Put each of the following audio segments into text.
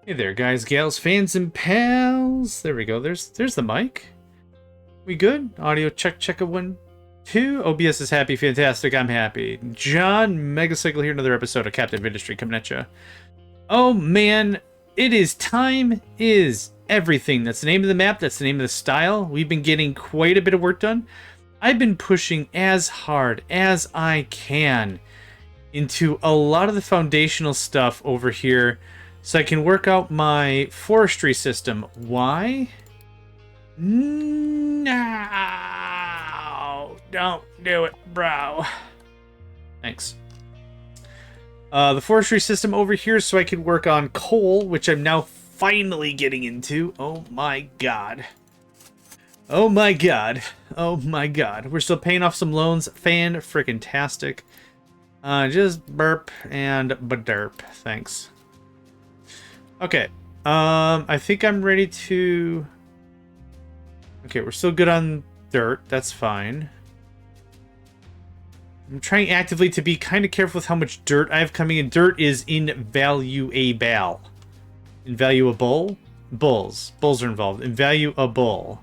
Hey there, guys, gals, fans, and pals. There we go. There's the mic. We good? Audio check a 1, 2. OBS is happy, fantastic. I'm happy. JohnMegacycle here, another episode of Captain of Industry coming at you. Oh man, it is time is everything. That's the name of the map. That's the name of the style. We've been getting quite a bit of work done. I've been pushing as hard as I can into a lot of the foundational stuff over here, so I can work out my forestry system. Why? No! Don't do it, bro. Thanks. The forestry system over here so I can work on coal, which I'm now finally getting into. Oh my god. Oh my god. Oh my god. We're still paying off some loans. Fan-frickin-tastic. Just burp and baderp. Thanks. Okay, I think I'm ready to... Okay, we're still good on dirt. That's fine. I'm trying actively to be kind of careful with how much dirt I have coming in. Dirt is invaluable. Invaluable? Bulls. Bulls are involved. Invaluable.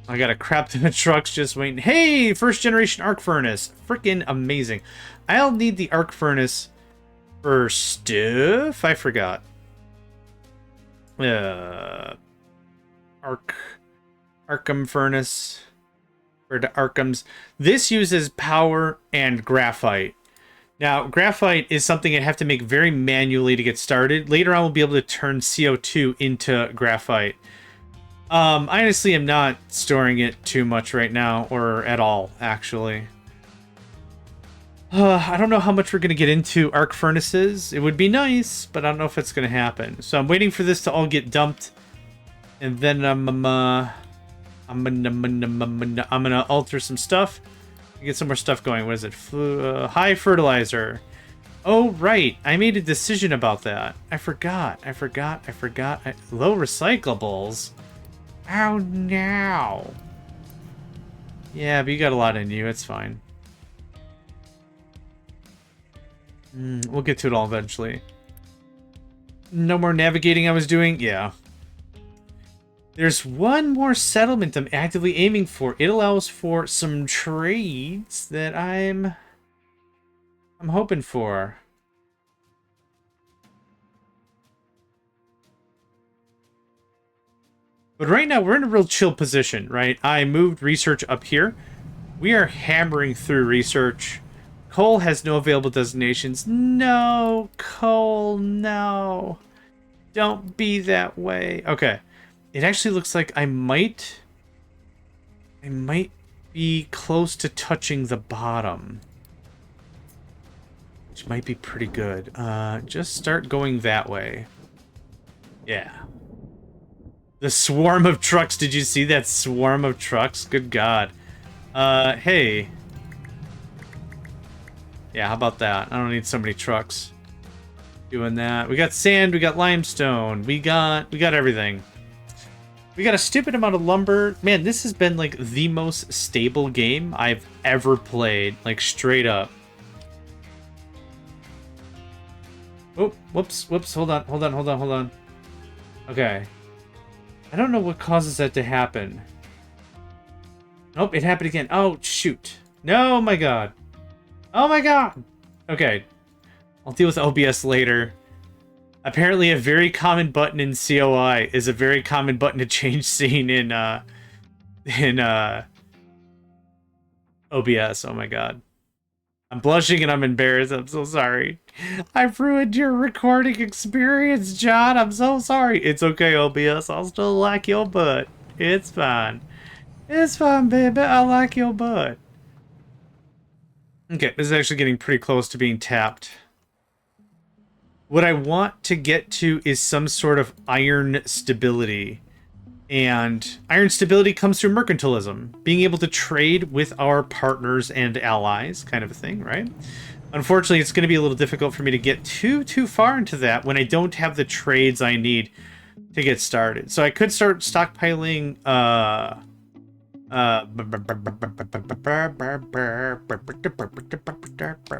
I got a crap ton of trucks just waiting. Hey, first generation arc furnace. Freaking amazing. I'll need the arc furnace for stuff. I forgot. Arkham furnace for the Arkhams. This uses power and graphite. Now, graphite is something I have to make very manually to get started. Later on, we'll be able to turn CO2 into graphite. I honestly am not storing it too much right now, or at all, actually. I don't know how much we're going to get into arc furnaces. It would be nice, but I don't know if it's going to happen. So I'm waiting for this to all get dumped. And then I'm gonna alter some stuff. Get some more stuff going. What is it? High fertilizer. Oh, right. I made a decision about that. I forgot. Low recyclables? Oh, no. Yeah, but you got a lot in you. It's fine. We'll get to it all eventually. No more navigating I was doing? Yeah. There's one more settlement I'm actively aiming for. It allows for some trades that I'm hoping for. But right now, we're in a real chill position, right? I moved research up here. We are hammering through research. Coal has no available designations. No, coal, no. Don't be that way. Okay. It actually looks like I might be close to touching the bottom, which might be pretty good. Just start going that way. Yeah. The swarm of trucks. Did you see that swarm of trucks? Good God. Hey. Yeah, how about that? I don't need so many trucks doing that. We got sand, we got limestone, we got everything. We got a stupid amount of lumber. Man, this has been like the most stable game I've ever played, like straight up. Oh, whoops, hold on. Okay. I don't know what causes that to happen. Nope, it happened again. Oh, shoot. No, my God. Oh my god! Okay. I'll deal with OBS later. Apparently a very common button in COI is a very common button to change scene in OBS. Oh my god. I'm blushing and I'm embarrassed. I'm so sorry. I've ruined your recording experience, John. I'm so sorry. It's okay, OBS. I'll still like your butt. It's fine. It's fine, baby. I like your butt. Okay, this is actually getting pretty close to being tapped. What I want to get to is some sort of iron stability. And iron stability comes through mercantilism. Being able to trade with our partners and allies, kind of a thing, right? Unfortunately, it's going to be a little difficult for me to get too far into that when I don't have the trades I need to get started. So I could start stockpiling,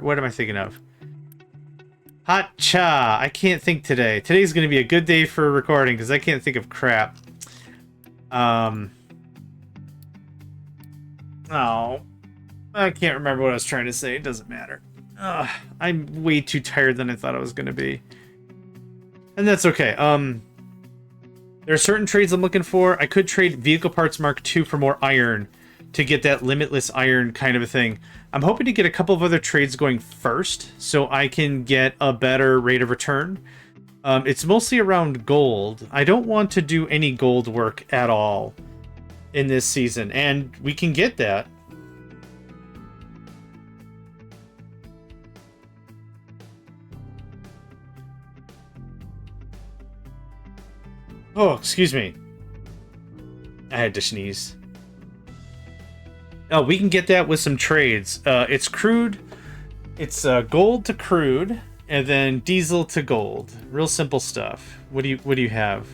what am I thinking of? Hot cha. I can't think today. Today's going to be a good day for recording because I can't think of crap. Oh. I can't remember what I was trying to say. It doesn't matter. I'm way too tired than I thought I was going to be. And that's okay. There are certain trades I'm looking for. I could trade Vehicle Parts Mark II for more iron to get that limitless iron kind of a thing. I'm hoping to get a couple of other trades going first so I can get a better rate of return. It's mostly around gold. I don't want to do any gold work at all in this season, and we can get that. Oh, excuse me. I had to sneeze. Oh, we can get that with some trades. It's crude. It's gold to crude, and then diesel to gold. Real simple stuff. What do you have?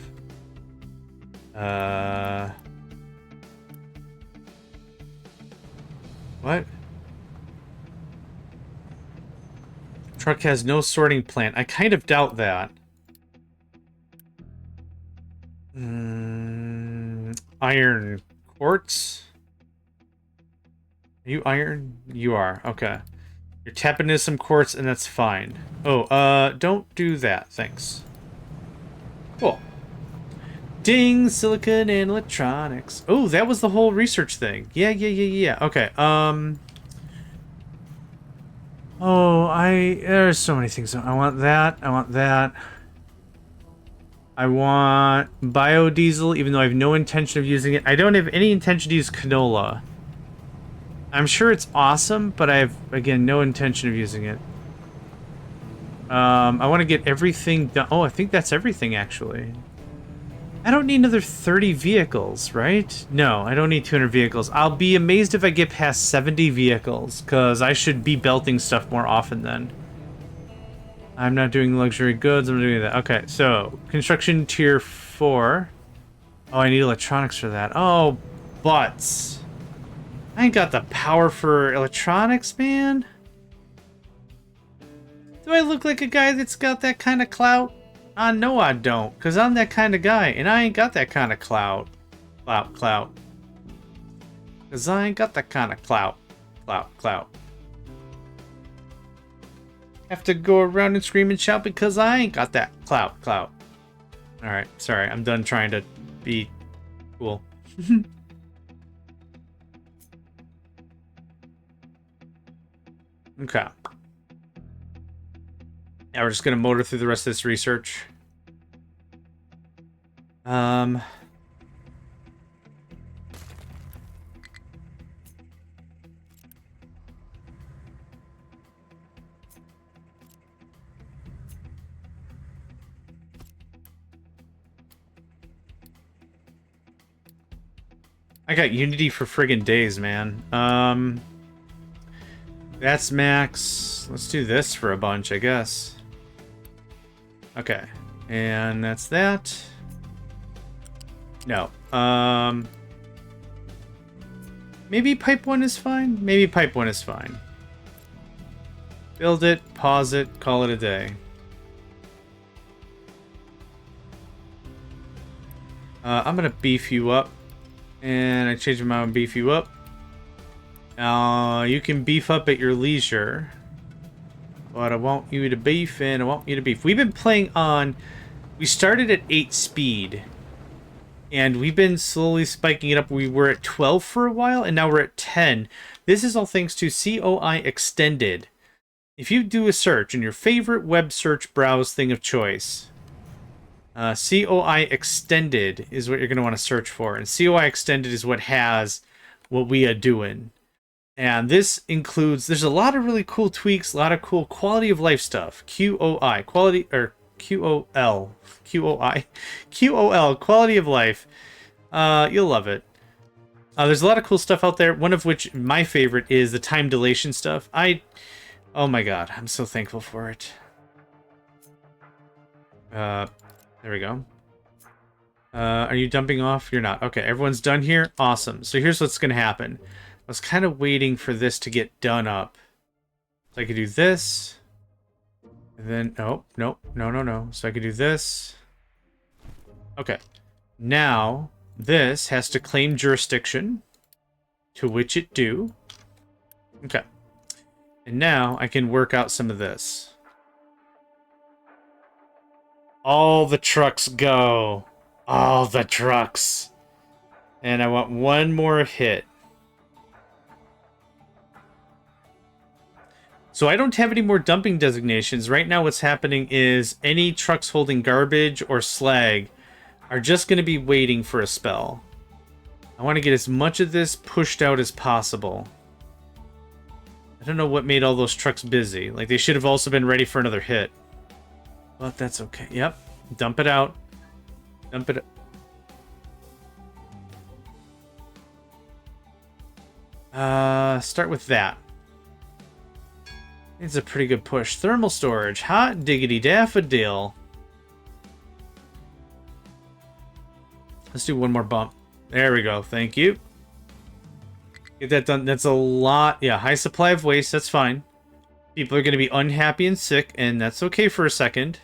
What? Truck has no sorting plant. I kind of doubt that. Iron quartz. Are you iron? You are. Okay. You're tapping into some quartz, and that's fine. Oh, don't do that. Thanks. Cool. Ding, silicon and electronics. Oh, that was the whole research thing. Yeah. Okay. Oh, there's so many things. I want that. I want that. I want biodiesel, even though I have no intention of using it. I don't have any intention to use canola. I'm sure it's awesome, but I have, again, no intention of using it. I want to get everything done. Oh, I think that's everything, actually. I don't need another 30 vehicles, right? No, I don't need 200 vehicles. I'll be amazed if I get past 70 vehicles, because I should be belting stuff more often then. I'm not doing luxury goods. I'm doing that. Okay, so construction tier 4. Oh, I need electronics for that. Oh, butts. I ain't got the power for electronics, man. Do I look like a guy that's got that kind of clout? No, I don't, because I'm that kind of guy, and I ain't got that kind of clout. Clout. Because I ain't got that kind of clout. Have to go around and scream and shout because I ain't got that clout. Alright, sorry, I'm done trying to be cool. Okay. Now we're just gonna motor through the rest of this research. I got Unity for friggin' days, man. That's max. Let's do this for a bunch, I guess. Okay. And that's that. No. Maybe pipe 1 is fine? Maybe pipe 1 is fine. Build it, pause it, call it a day. I'm gonna beef you up. And I changed my mind, beef you up. You can beef up at your leisure. But I want you to beef, and I want you to beef. We've been playing on... We started at 8 speed. And we've been slowly spiking it up. We were at 12 for a while, and now we're at 10. This is all thanks to COI Extended. If you do a search in your favorite web search browse thing of choice... COI Extended is what you're going to want to search for. And COI Extended is what has what we are doing. And this includes, there's a lot of really cool tweaks, a lot of cool quality of life stuff. QOI, quality, or QOL, quality of life. You'll love it. There's a lot of cool stuff out there. One of which, my favorite, is the time dilation stuff. Oh my god, I'm so thankful for it. There we go. Are you dumping off? You're not. Okay, everyone's done here. Awesome. So here's what's going to happen. I was kind of waiting for this to get done up. So I could do this, And then, oh, nope, no. So I could do this. Okay. Now, this has to claim jurisdiction, to which it do. Okay. And now I can work out some of this. All the trucks go. All the trucks. And I want one more hit. So I don't have any more dumping designations. Right now what's happening is any trucks holding garbage or slag are just going to be waiting for a spell. I want to get as much of this pushed out as possible. I don't know what made all those trucks busy. Like, they should have also been ready for another hit. But that's okay. Yep. Dump it out. Dump it. Start with that. It's a pretty good push. Thermal storage. Hot diggity daffodil. Let's do one more bump. There we go. Thank you. Get that done. That's a lot. Yeah, high supply of waste. That's fine. People are going to be unhappy and sick, and that's okay for a second.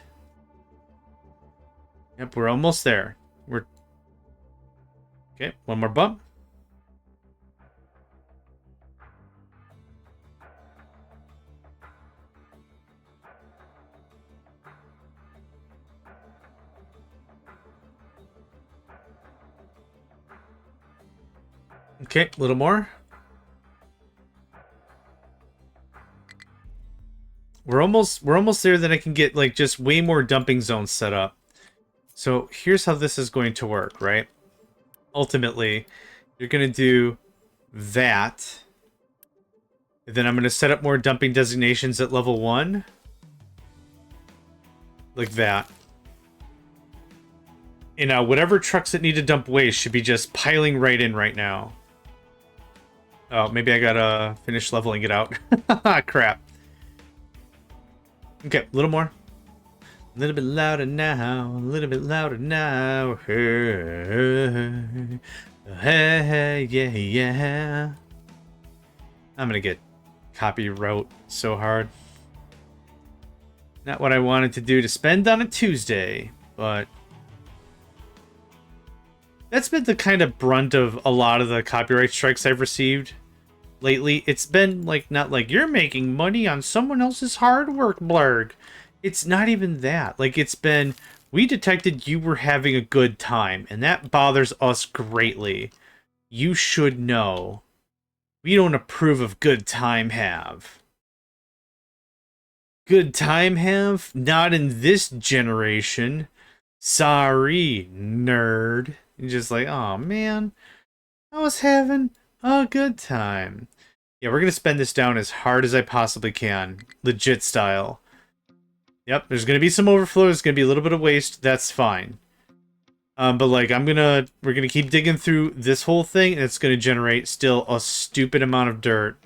Yep, we're almost there. We're... Okay, one more bump. Okay, a little more. We're almost there. That I can get like just way more dumping zones set up. So here's how this is going to work, right? Ultimately, you're going to do that. And then I'm going to set up more dumping designations at level 1. Like that. And now whatever trucks that need to dump waste should be just piling right in right now. Oh, maybe I gotta finish leveling it out. Crap. Okay, a little more. A little bit louder now. A little bit louder now. Hey, yeah. I'm gonna get copyright so hard. Not what I wanted to do to spend on a Tuesday, but that's been the kind of brunt of a lot of the copyright strikes I've received lately. It's been like, not like you're making money on someone else's hard work, blurg. It's not even that. Like, it's been, we detected you were having a good time, and that bothers us greatly. You should know. We don't approve of good time have. Good time have? Not in this generation. Sorry, nerd. You're just like, oh man, I was having a good time. Yeah, we're going to spend this down as hard as I possibly can. Legit style. Yep, there's going to be some overflow. There's going to be a little bit of waste. That's fine. But like, we're going to keep digging through this whole thing, and it's going to generate still a stupid amount of dirt.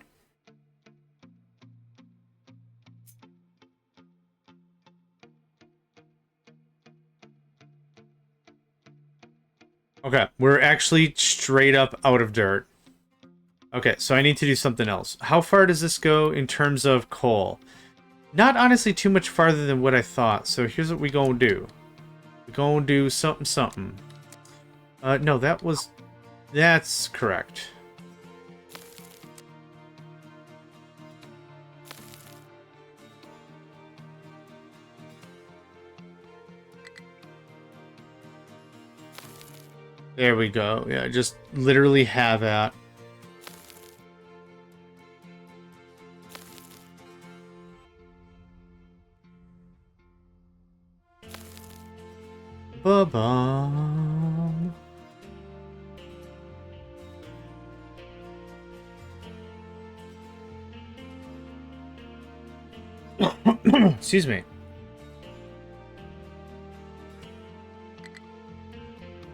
Okay, we're actually straight up out of dirt. Okay, so I need to do something else. How far does this go in terms of coal? Not honestly too much farther than what I thought. So here's what we gonna do. We gonna do something. No, that's correct. There we go. Yeah, just literally have that. Ba-bum. Excuse me.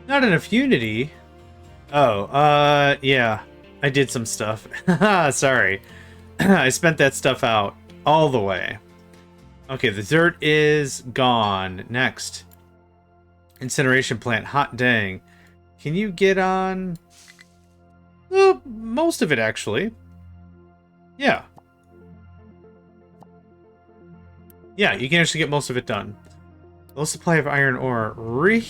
Not enough unity. Oh, yeah. I did some stuff. Sorry. I spent that stuff out all the way. Okay, the dirt is gone. Next. Incineration plant. Hot dang. Can you get on? Most of it, actually. Yeah. Yeah, you can actually get most of it done. Low supply of iron ore. Really?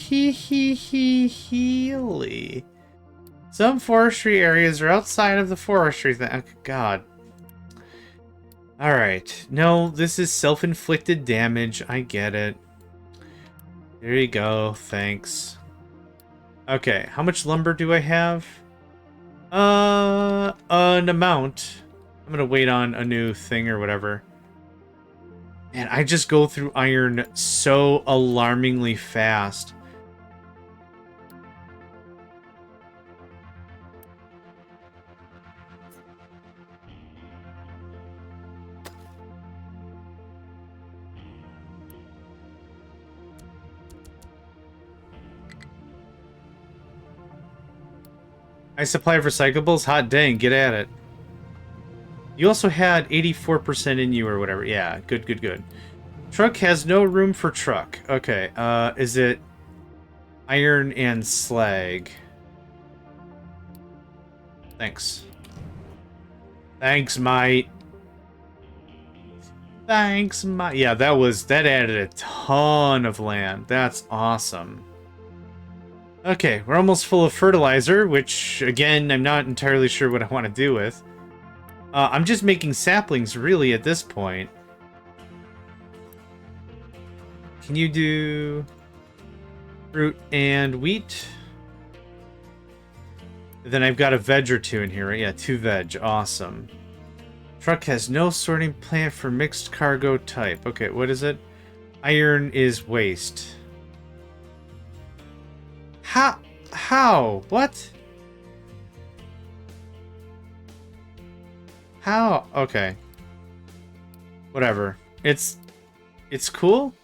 Some forestry areas are outside of the forestry thing. Oh, God. Alright. No, this is self-inflicted damage. I get it. There you go. Thanks. Okay, how much lumber do I have? An amount. I'm gonna wait on a new thing or whatever. Man, I just go through iron so alarmingly fast. High supply of recyclables? Hot dang, get at it. You also had 84% in you or whatever. Yeah, good, good, good. Truck has no room for truck. Okay, is it iron and slag? Thanks. Thanks, mate. Thanks, mate. Yeah, that added a ton of land. That's awesome. Okay, we're almost full of fertilizer, which, again, I'm not entirely sure what I want to do with. I'm just making saplings, really, at this point. Can you do fruit and wheat? Then I've got a veg or two in here, right? Yeah, 2 veg. Awesome. Truck has no sorting plant for mixed cargo type. Okay, what is it? Iron is waste. How? What? How? Okay. Whatever. It's cool.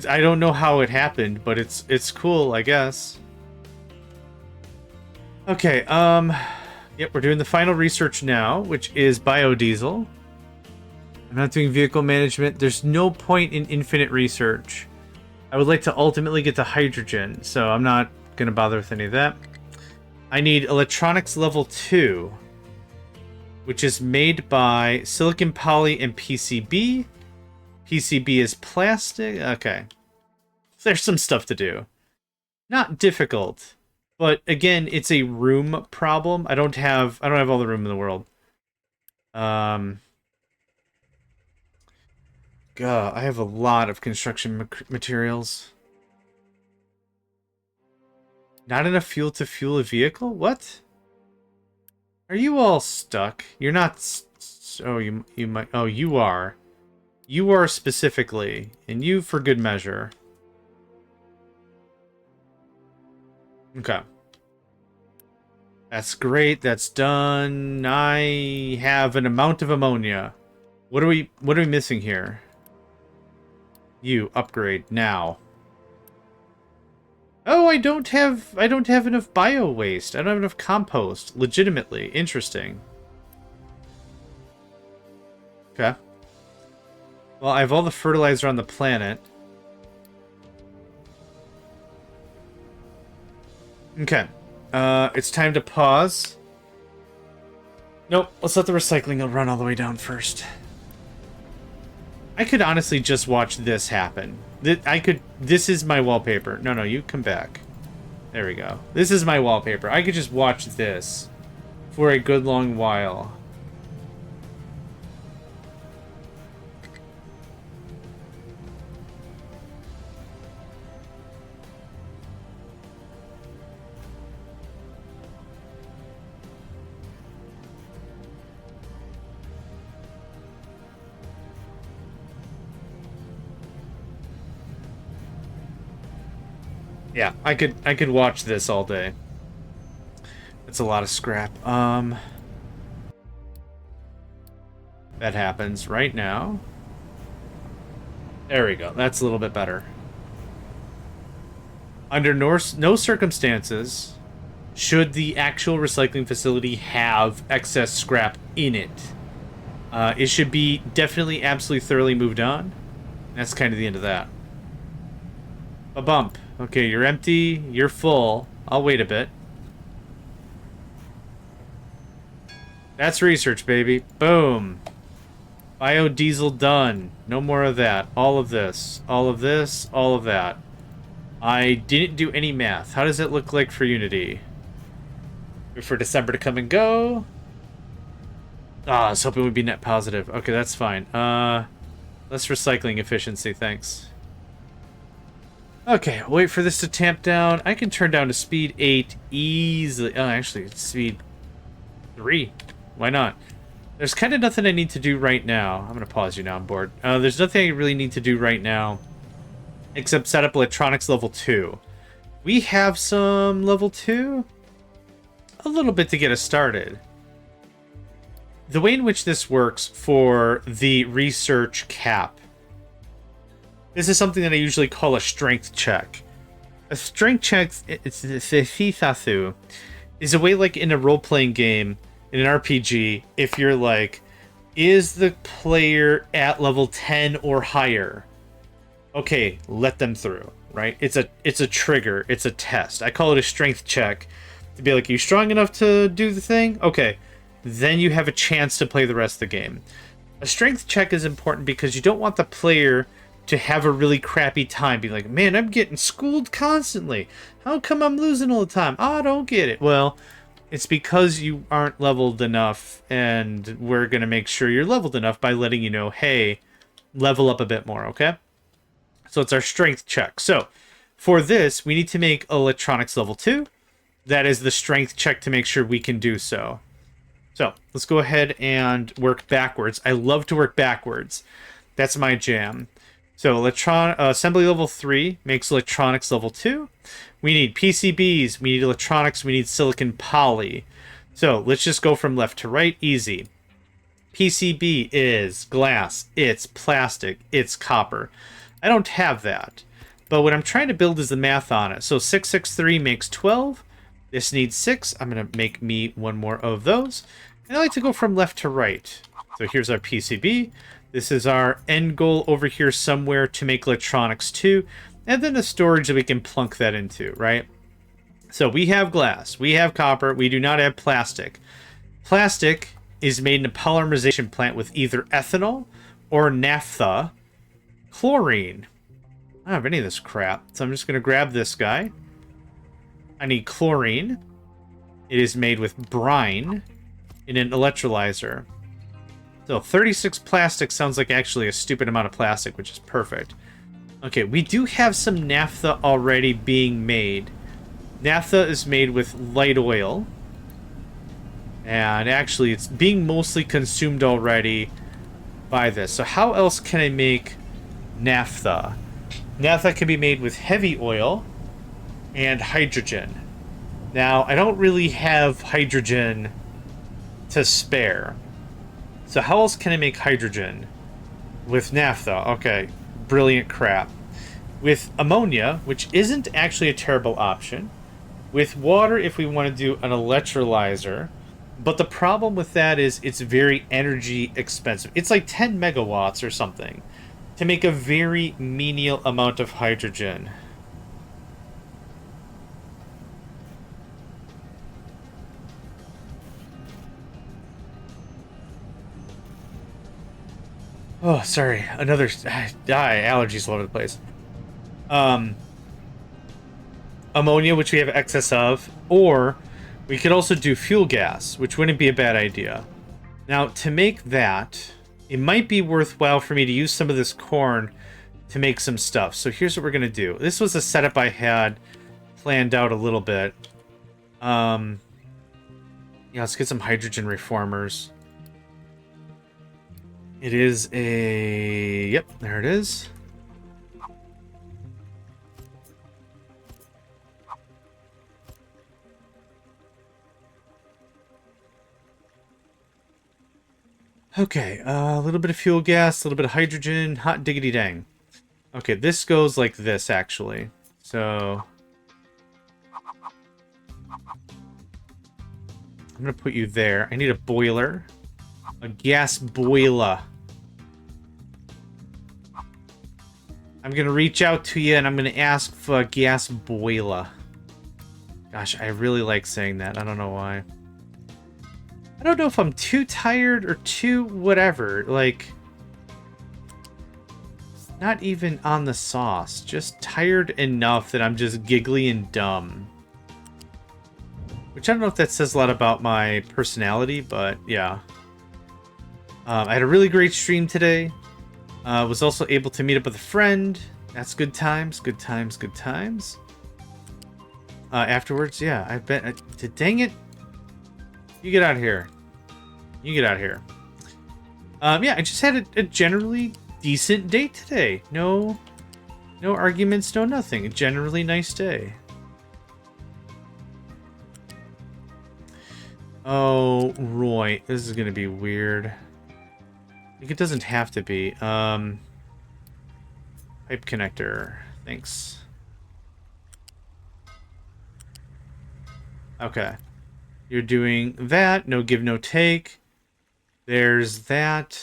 I don't know how it happened, but it's cool, I guess. Okay, yep, we're doing the final research now, which is biodiesel. I'm not doing vehicle management. There's no point in infinite research. I would like to ultimately get to hydrogen, so I'm not going to bother with any of that. I need electronics level 2, which is made by silicon poly and PCB. PCB is plastic. Okay. There's some stuff to do. Not difficult, but again, it's a room problem. I don't have all the room in the world. God, I have a lot of construction materials. Not enough fuel to fuel a vehicle? What? Are you all stuck? You're not... Oh, you might... Oh, you are. You are specifically. And you for good measure. Okay. That's great. That's done. I have an amount of ammonia. What are we missing here? You upgrade now. Oh, I don't have enough bio waste. I don't have enough compost. Legitimately. Interesting. Okay. Well, I have all the fertilizer on the planet. Okay. It's time to pause. Nope, let's let the recycling run all the way down first. I could honestly just watch this happen. This is my wallpaper. No, you come back. There we go. This is my wallpaper. I could just watch this for a good long while. Yeah, I could watch this all day. That's a lot of scrap. That happens right now. There we go. That's a little bit better. Under no circumstances should the actual recycling facility have excess scrap in it. It should be definitely absolutely thoroughly moved on. That's kind of the end of that. A bump. Okay, you're empty. You're full. I'll wait a bit. That's research, baby. Boom. Biodiesel done. No more of that. All of this. All of this. All of that. I didn't do any math. How does it look like for Unity? Wait for December to come and go. Ah, I was hoping we'd be net positive. Okay, that's fine. Less recycling efficiency, thanks. Okay, wait for this to tamp down. I can turn down to speed 8 easily. Oh, actually, speed 3. Why not? There's kind of nothing I need to do right now. I'm going to pause you now, I'm bored. There's nothing I really need to do right now except set up electronics level 2. We have some level 2? A little bit to get us started. The way in which this works for the research cap. This is something that I usually call a strength check. A strength check is a way, like in a role-playing game, in an RPG, if you're like, is the player at level 10 or higher? Okay, let them through, right? It's a trigger, it's a test. I call it a strength check to be like, are you strong enough to do the thing? Okay, then you have a chance to play the rest of the game. A strength check is important because you don't want the player to have a really crappy time. Be like, man, I'm getting schooled constantly. How come I'm losing all the time? Oh, I don't get it. Well, it's because you aren't leveled enough, and we're going to make sure you're leveled enough by letting you know, hey, level up a bit more, okay? So it's our strength check. So for this, we need to make electronics level 2. That is the strength check to make sure we can do so. So let's go ahead and work backwards. I love to work backwards. That's my jam. So assembly level 3 makes electronics level 2. We need PCBs, we need electronics, we need silicon poly. So let's just go from left to right, easy. PCB is glass, it's plastic, it's copper. I don't have that, but what I'm trying to build is the math on it. So 663 makes 12. This needs 6. I'm going to make me one more of those. And I like to go from left to right. So here's our PCB. This is our end goal over here somewhere to make electronics 2. And then a storage that we can plunk that into, right? So we have glass. We have copper. We do not have plastic. Plastic is made in a polymerization plant with either ethanol or naphtha. Chlorine. I don't have any of this crap. So I'm just going to grab this guy. I need chlorine. It is made with brine in an electrolyzer. So 36 plastic sounds like actually a stupid amount of plastic, which is perfect. Okay, we do have some naphtha already being made. Naphtha is made with light oil. And actually, it's being mostly consumed already by this. So how else can I make naphtha? Naphtha can be made with heavy oil and hydrogen. Now, I don't really have hydrogen to spare. So how else can I make hydrogen? With naphtha. Okay, brilliant crap. With ammonia, which isn't actually a terrible option. With water, if we want to do an electrolyzer. But the problem with that is it's very energy expensive. It's like 10 megawatts or something to make a very menial amount of hydrogen. Oh, sorry. Another... allergies all over the place. Ammonia, which we have excess of. Or we could also do fuel gas, which wouldn't be a bad idea. Now, to make that, it might be worthwhile for me to use some of this corn to make some stuff. So here's what we're going to do. This was a setup I had planned out a little bit. Yeah, let's get some hydrogen reformers. It is a... Yep, there it is. Okay, a little bit of fuel gas, a little bit of hydrogen, hot diggity dang. Okay, this goes like this, actually. So... I'm going to put you there. I need a boiler. A gas boiler. I'm going to reach out to you and I'm going to ask for a gas boiler. Gosh, I really like saying that. I don't know why. I don't know if I'm too tired or too whatever. Like, Not even on the sauce. Just tired enough that I'm just giggly and dumb. Which I don't know if that says a lot about my personality, but yeah. I had a really great stream today. Was also able to meet up with a friend. That's good times, good times, good times. Afterwards, yeah, I bet. Dang it! You get out of here. You get out of here. Yeah, I just had a generally decent day today. No arguments, no nothing. A generally nice day. Oh, Roy, this is gonna be weird. I think it doesn't have to be. Pipe connector. Thanks. Okay. You're doing that. No give, no take. There's that.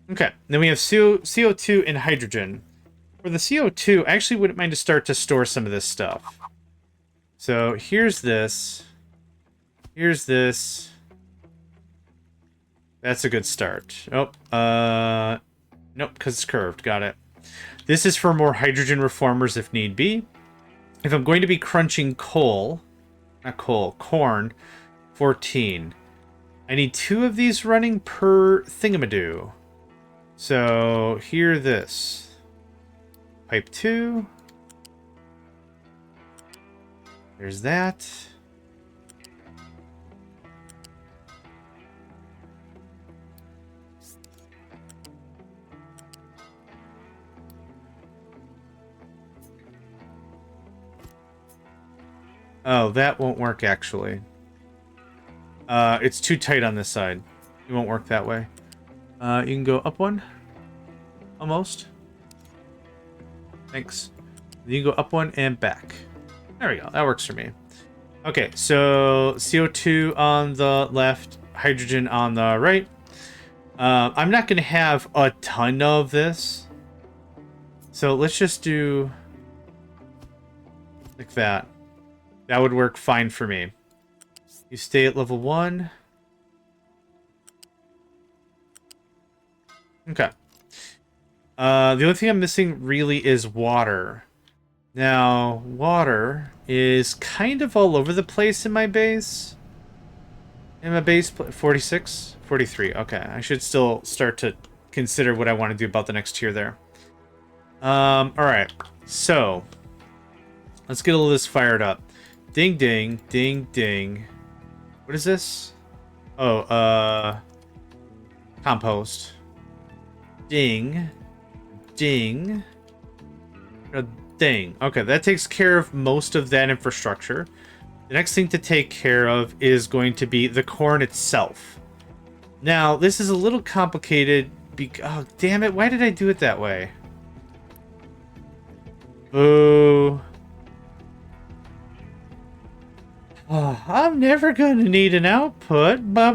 Okay. Then we have CO2 and hydrogen. For the CO2, I actually wouldn't mind to start to store some of this stuff. So here's this. Here's this. That's a good start. Oh, nope, because it's curved. Got it. This is for more hydrogen reformers if need be. If I'm going to be crunching corn, 14. I need 2 of these running per thingamadoo. So here, this. Pipe 2. There's that. Oh, that won't work, actually. It's too tight on this side. It won't work that way. You can go up one. Almost. Thanks. You can go up one and back. There we go. That works for me. Okay, so CO2 on the left, hydrogen on the right. I'm not going to have a ton of this. So let's just do like that. That would work fine for me. You stay at level 1. Okay. The only thing I'm missing really is water. Now, water is kind of all over the place in my base. In my base, 46? 43. Okay, I should still start to consider what I want to do about the next tier there. Alright. So, let's get all of this fired up. Ding, ding, ding, ding. What is this? Oh, compost. Ding. Ding. Ding. Okay, that takes care of most of that infrastructure. The next thing to take care of is going to be the corn itself. Now, this is a little complicated. Oh, damn it. Why did I do it that way? Boo. Oh, I'm never going to need an output. Why?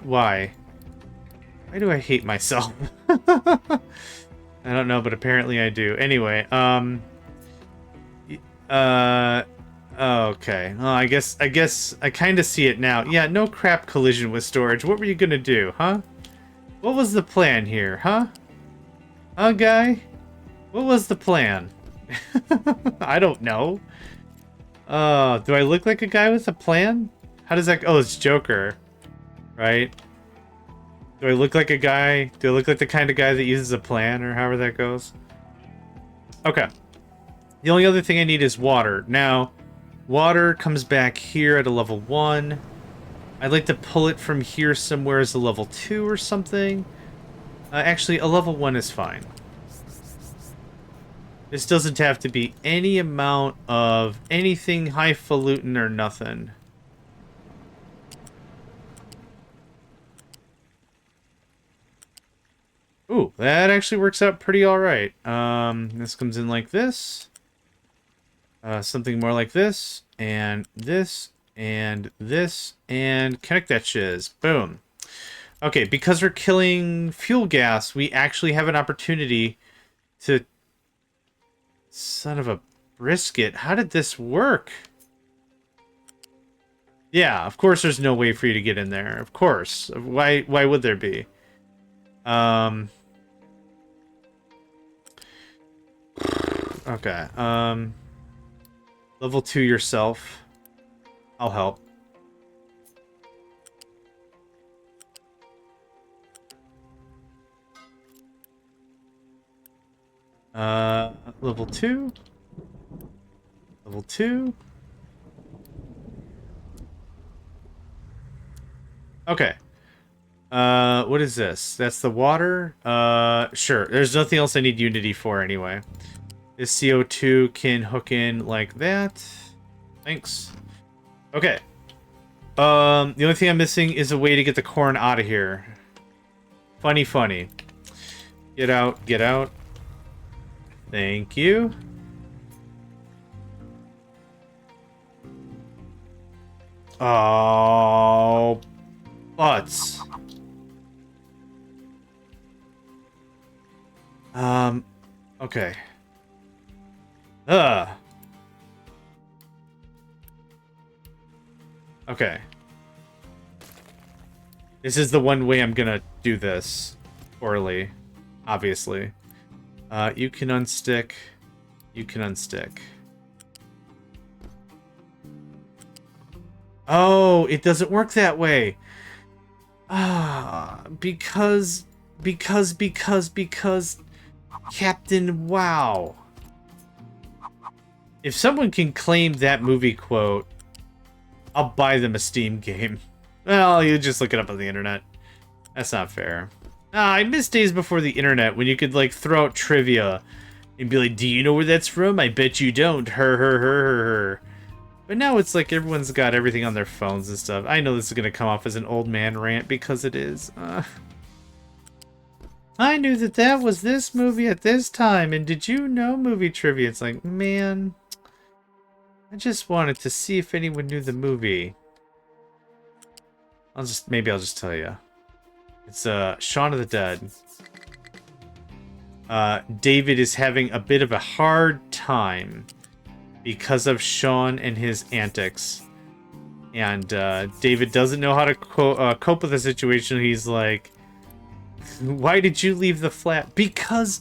Why do I hate myself? I don't know, but apparently I do. Anyway, okay. Well, I guess I kind of see it now. Yeah, no crap collision with storage. What were you gonna do, huh? What was the plan here, huh? Huh, guy? What was the plan? I don't know. Do I look like a guy with a plan? How does that... Oh, it's Joker. Right? Do I look like a guy? Do I look like the kind of guy that uses a plan, or however that goes? Okay. The only other thing I need is water. Now, water comes back here at a level 1. I'd like to pull it from here somewhere as a level 2 or something. Actually, a level 1 is fine. This doesn't have to be any amount of anything highfalutin or nothing. Ooh, that actually works out pretty alright. This comes in like this. Something more like this. And this. And this. And connect that shiz. Boom. Okay, because we're killing fuel gas, we actually have an opportunity to... Son of a brisket. How did this work? Yeah, of course there's no way for you to get in there. Of course. Why would there be? Okay. Level 2 yourself. I'll help. Level 2. Level 2. Okay. What is this? That's the water? Sure. There's nothing else I need Unity for anyway. This CO2 can hook in like that. Thanks. Okay. The only thing I'm missing is a way to get the corn out of here. Funny, funny. Get out, get out. Thank you. Oh, butts. Okay. Okay. This is the one way I'm gonna do this poorly, obviously. You can unstick. You can unstick. Oh, it doesn't work that way. Because Captain Wow. If someone can claim that movie quote, I'll buy them a Steam game. Well, you just look it up on the internet. That's not fair. I miss days before the internet when you could, like, throw out trivia and be like, do you know where that's from? I bet you don't. Her. But now it's like everyone's got everything on their phones and stuff. I know this is going to come off as an old man rant because it is. I knew that was this movie at this time, and did you know movie trivia? It's like, man, I just wanted to see if anyone knew the movie. Maybe I'll just tell you. It's Shaun of the Dead. David is having a bit of a hard time because of Shaun and his antics. And David doesn't know how to cope with the situation. He's like, why did you leave the flat? Because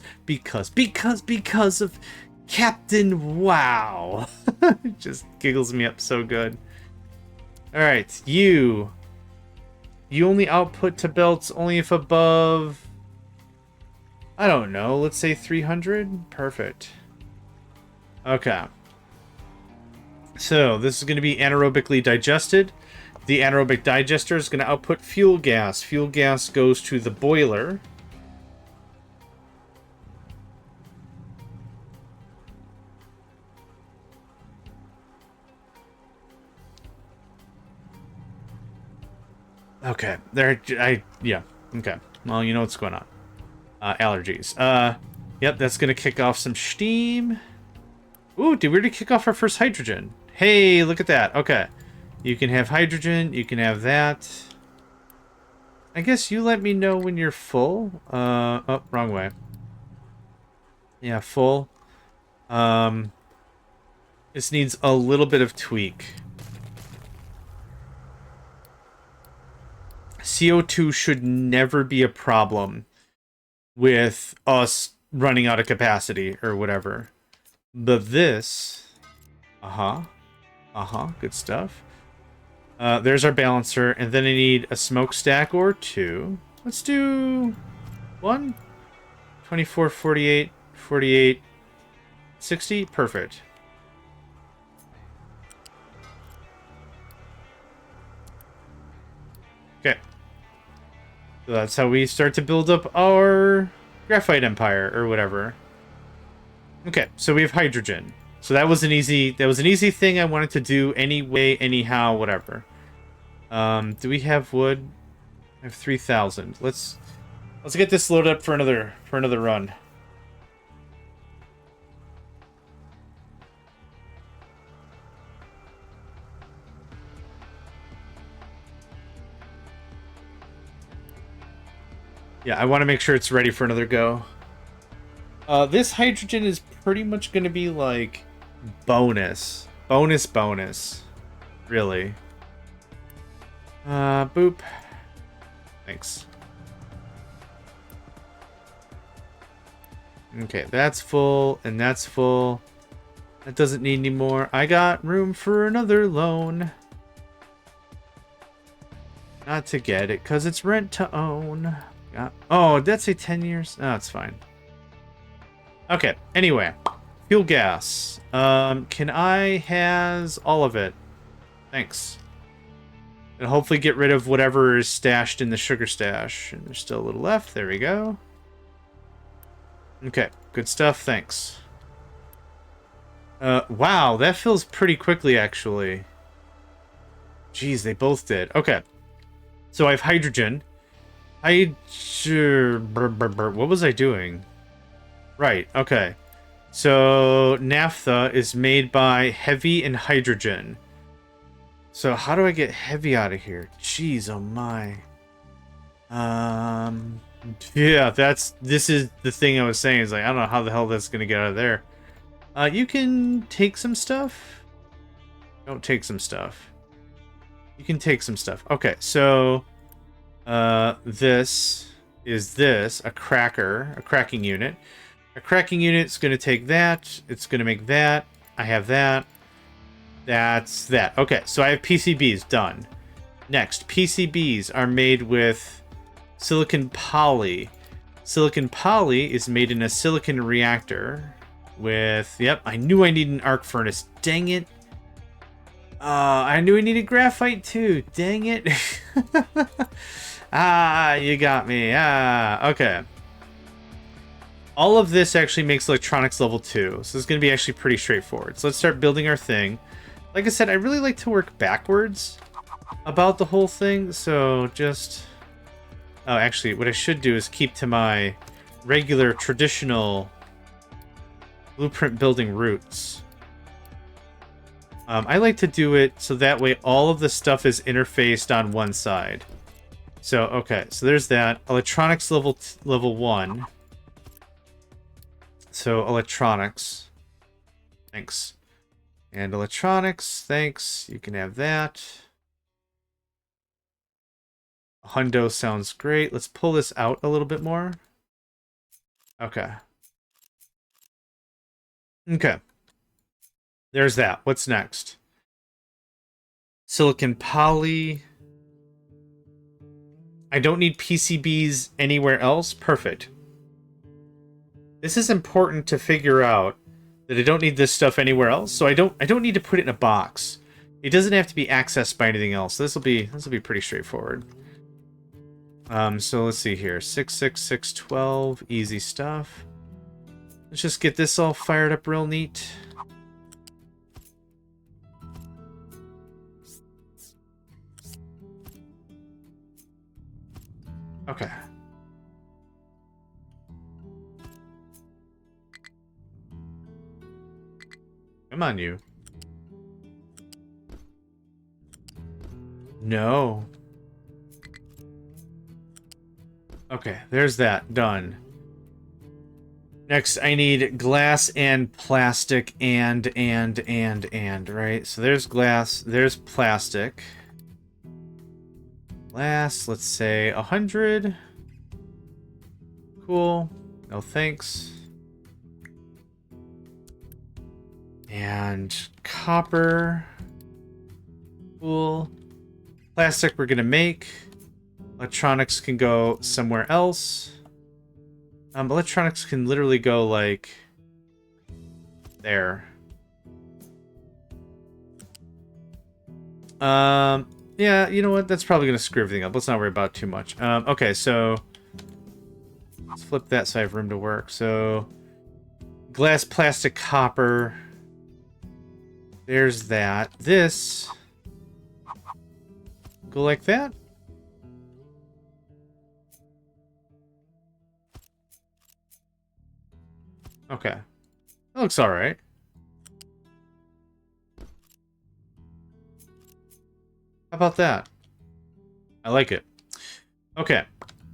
of Captain Wow. It just giggles me up so good. Alright, you only output to belts only if above, I don't know, let's say 300? Perfect. Okay. So, this is going to be anaerobically digested. The anaerobic digester is going to output fuel gas. Fuel gas goes to the boiler. Okay. Yeah. Okay. Well, you know what's going on. Allergies. Yep, that's going to kick off some steam. Ooh, did we already kick off our first hydrogen? Hey, look at that. Okay. You can have hydrogen. You can have that. I guess you let me know when you're full. Oh, wrong way. Yeah, full. This needs a little bit of tweak. CO2 should never be a problem with us running out of capacity or whatever. But this... good stuff. There's our balancer, and then I need a smokestack or two. Let's do 1. 24, 48, 48, 60. Perfect. Okay. So that's how we start to build up our graphite empire, or whatever. Okay, so we have hydrogen. So that was an easy thing I wanted to do anyway, anyhow, whatever. Do we have wood? I have 3,000. Let's get this loaded up for another run. Yeah, I want to make sure it's ready for another go. This hydrogen is pretty much going to be like Bonus. Bonus, bonus. Really. Boop. Thanks. Okay, that's full, and that's full. That doesn't need any more. I got room for another loan. Not to get it, because it's rent to own. Oh, that's a 10 years? Oh, it's fine. Okay, anyway. Fuel gas. Can I has all of it? Thanks. And hopefully get rid of whatever is stashed in the sugar stash. And there's still a little left. There we go. Okay, good stuff. Thanks. Wow, that fills pretty quickly, actually. Jeez, they both did. Okay. So I have hydrogen. What was I doing? Right, okay. So naphtha is made by heavy and hydrogen. So how do I get heavy out of here? Jeez, oh my. Yeah, this is the thing I was saying. Is like, I don't know how the hell that's gonna get out of there. You can take some stuff. Don't take some stuff. You can take some stuff. Okay, so this is a cracking unit. A cracking unit is going to take that. It's going to make that. I have that. That's that. Okay, so I have PCBs done. Next, PCBs are made with silicon poly. Silicon poly is made in a silicon reactor with, yep, I knew I needed an arc furnace. Dang it. I knew I needed graphite too. Dang it. Ah, you got me. Ah, okay. All of this actually makes electronics level 2. So it's going to be actually pretty straightforward. So let's start building our thing. Like I said, I really like to work backwards about the whole thing. So just... Oh, actually, what I should do is keep to my regular, traditional blueprint building routes. I like to do it so that way all of the stuff is interfaced on one side. So, okay, so there's that. Electronics level 1. So, electronics. Thanks. And electronics, thanks. You can have that. Hundo sounds great. Let's pull this out a little bit more. Okay. Okay. There's that. What's next? Silicon poly. I don't need PCBs anywhere else. Perfect. This is important to figure out that I don't need this stuff anywhere else. So I don't need to put it in a box. It doesn't have to be accessed by anything else. This will be pretty straightforward. So let's see here. 66612, easy stuff. Let's just get this all fired up real neat. Okay. Come on, you. No. Okay, there's that. Done. Next, I need glass and plastic and, right? So there's glass, there's plastic. Glass, let's say 100. Cool. No thanks. And copper. Cool. Plastic we're gonna make. Electronics can go somewhere else. Electronics can literally go like there. Yeah, you know what? That's probably gonna screw everything up. Let's not worry about it too much. Okay, so let's flip that so I have room to work. So glass, plastic, copper. There's that. This go like that. Okay. That looks alright. How about that? I like it. Okay.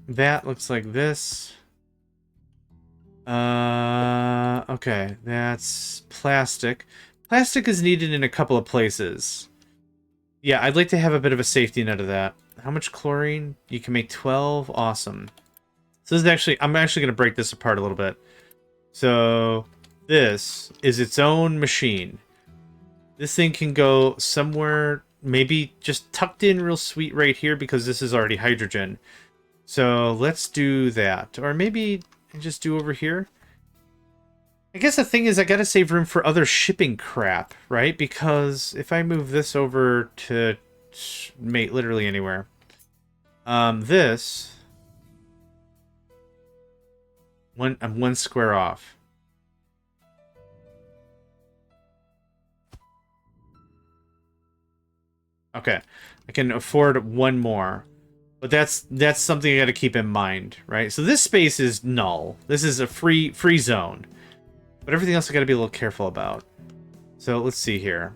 That looks like this. Okay. That's plastic. Plastic is needed in a couple of places. Yeah, I'd like to have a bit of a safety net of that. How much chlorine? You can make 12. Awesome. So this is actually, I'm actually going to break this apart a little bit. So this is its own machine. This thing can go somewhere, maybe just tucked in real sweet right here because this is already hydrogen. So let's do that. Or maybe just do over here. I guess the thing is I gotta save room for other shipping crap, right? Because if I move this over to mate literally anywhere. This... I'm one square off. Okay. I can afford one more. But that's something I gotta keep in mind, right? So this space is null. This is a free zone. But everything else I gotta be a little careful about. So let's see here.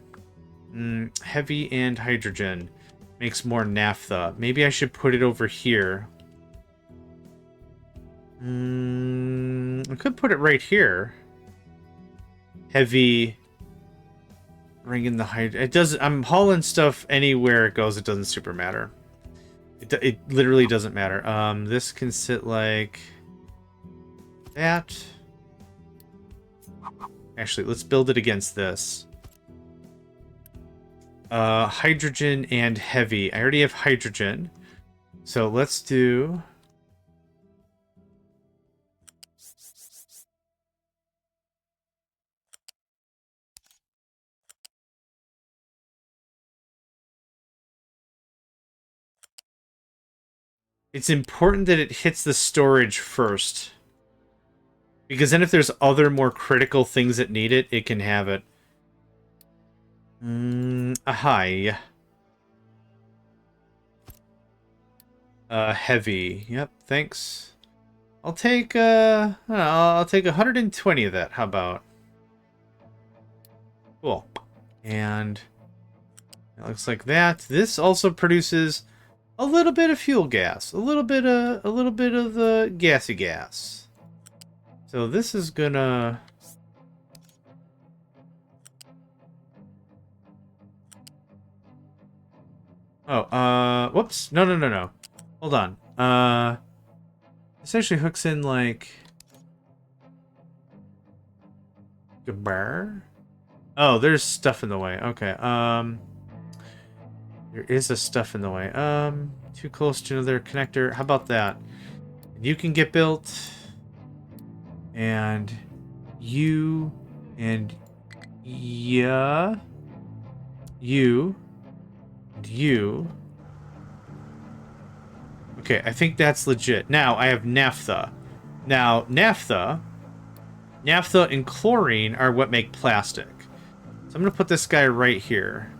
Heavy and hydrogen makes more naphtha. Maybe I should put it over here. I could put it right here. Heavy. Bring in the hydrogen. It does. I'm hauling stuff anywhere it goes. It doesn't super matter. It literally doesn't matter. This can sit like that. Actually, let's build it against this. Hydrogen and heavy. I already have hydrogen. So let's do... It's important that it hits the storage first. Because then if there's other more critical things that need it, it can have it. Hi. Heavy. Yep, thanks. I'll take, I'll take 120 of that. How about? Cool. And it looks like that. This also produces a little bit of fuel gas. A little bit of the gassy gas. So this is gonna... Oh, whoops. No. Hold on. This actually hooks in like... Oh, there's stuff in the way. Okay, there is a stuff in the way. Too close to another connector. How about that? You can get built... And you and yeah, you and you. Okay, I think that's legit. Now I have naphtha. Now naphtha and chlorine are what make plastic. So I'm gonna put this guy right here.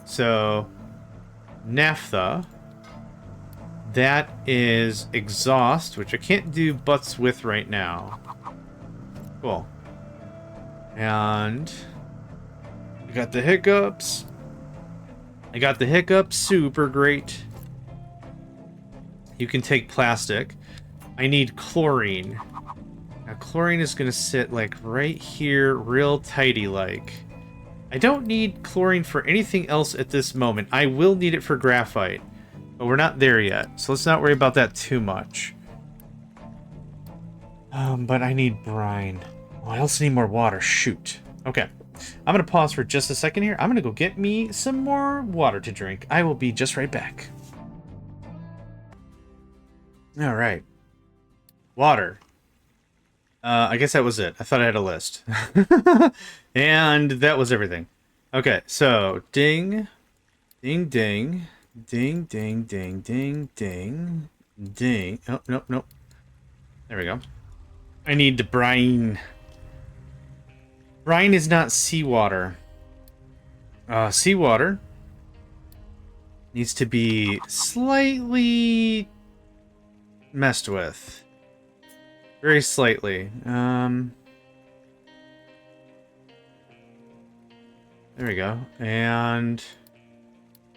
So naphtha. That is exhaust, which I can't do butts with right now. Cool. And I got the hiccups. Super great. You can take plastic. I need chlorine. Now chlorine is going to sit like right here, real tidy like. I don't need chlorine for anything else at this moment. I will need it for graphite. But we're not there yet. So let's not worry about that too much. But I need brine. Oh, I also need more water. Shoot. Okay. I'm going to pause for just a second here. I'm going to go get me some more water to drink. I will be just right back. All right. Water. I guess that was it. I thought I had a list. And that was everything. Okay, so ding, ding, ding, ding, ding, ding, ding, ding, ding. Oh, nope. There we go. I need the brine. Brine is not seawater. Seawater needs to be slightly messed with. Very slightly. There we go. And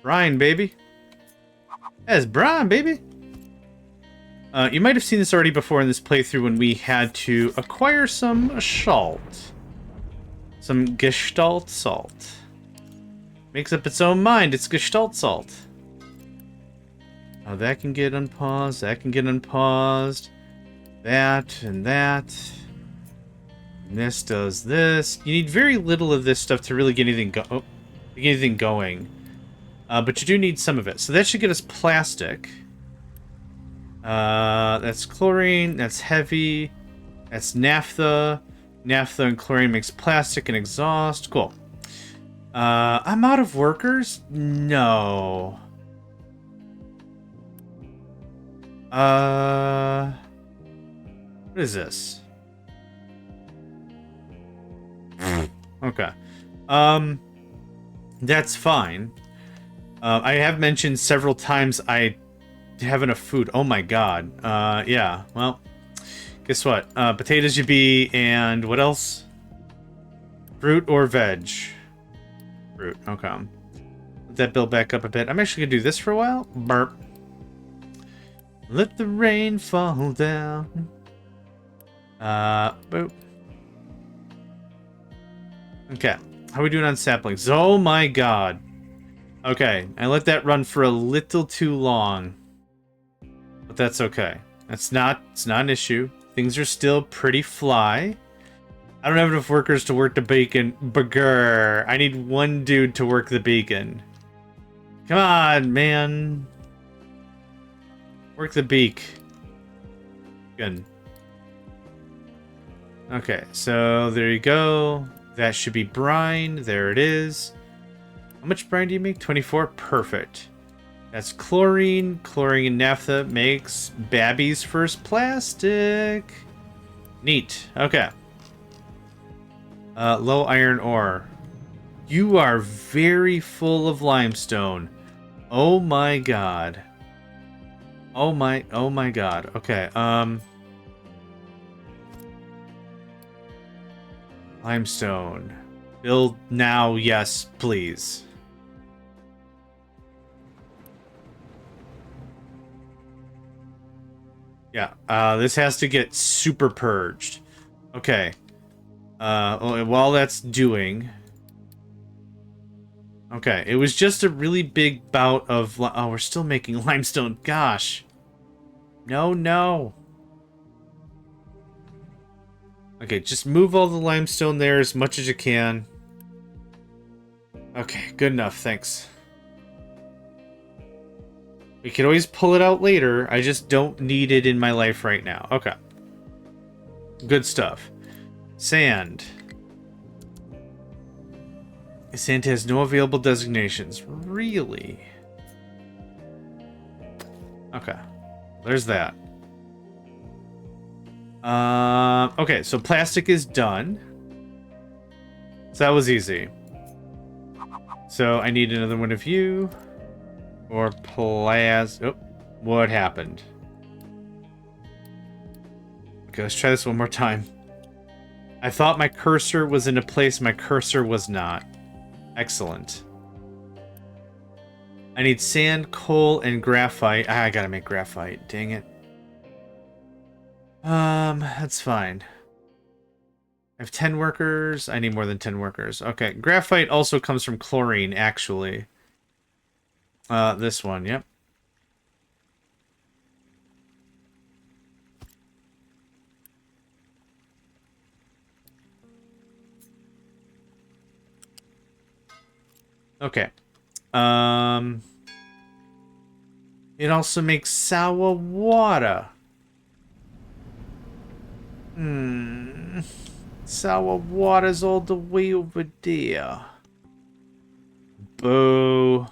brine, baby. That's brine, baby. You might have seen this already before in this playthrough when we had to acquire some salt. Some Gestalt salt. Makes up its own mind. It's Gestalt salt. Oh, that can get unpaused. That can get unpaused. That and that. And this does this. You need very little of this stuff to really get anything going. But you do need some of it. So that should get us plastic. That's chlorine. That's heavy. That's naphtha. Naphtha and chlorine makes plastic and exhaust. Cool. I'm out of workers? No. What is this? Okay. That's fine. I have mentioned several times I have enough food. Oh my god. Yeah, well, guess what? Potatoes you be, and what else? Fruit or veg? Fruit, okay. Let that build back up a bit. I'm actually gonna do this for a while. Burp. Let the rain fall down. Boop. Okay, how are we doing on saplings? Oh my god. Okay, I let that run for a little too long. But that's okay. It's not an issue. Things are still pretty fly. I don't have enough workers to work the bacon. Burger. I need one dude to work the bacon. Come on, man. Work the beak. Good. Okay, so there you go. That should be brine. There it is. How much brine do you make? 24? Perfect. That's chlorine. Chlorine and naphtha makes Babby's first plastic. Neat. Okay. Low iron ore. You are very full of limestone. Oh my god. Oh my god. Okay, limestone. Build now, yes, please. Yeah, this has to get super purged. Okay. While that's doing... Okay, it was just a really big bout of... Oh, we're still making limestone. Gosh. No. Okay, just move all the limestone there as much as you can. Okay, good enough, thanks. We can always pull it out later. I just don't need it in my life right now. Okay. Good stuff. Sand. Sand has no available designations. Really? Okay. There's that. Okay, so plastic is done. So that was easy. So I need another one of you. Or Oh, what happened? Okay, let's try this one more time. I thought my cursor was in a place my cursor was not. Excellent. I need sand, coal, and graphite. I gotta make graphite. Dang it. That's fine. I have 10 workers. I need more than 10 workers. Okay, graphite also comes from chlorine, actually. This one, yep. Okay. It also makes sour water. Sour water's all the way over there. Boo.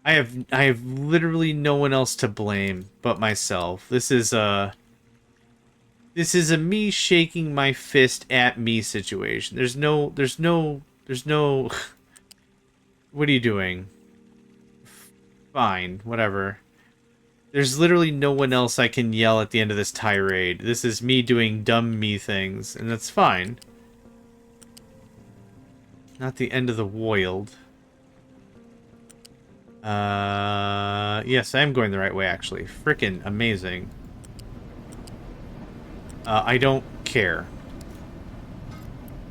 I have literally no one else to blame but myself. This is a me shaking my fist at me situation. There's no What are you doing? Fine, whatever. There's literally no one else I can yell at the end of this tirade. This is me doing dumb me things, and that's fine. Not the end of the world. Yes, I am going the right way, actually. Frickin' amazing. I don't care.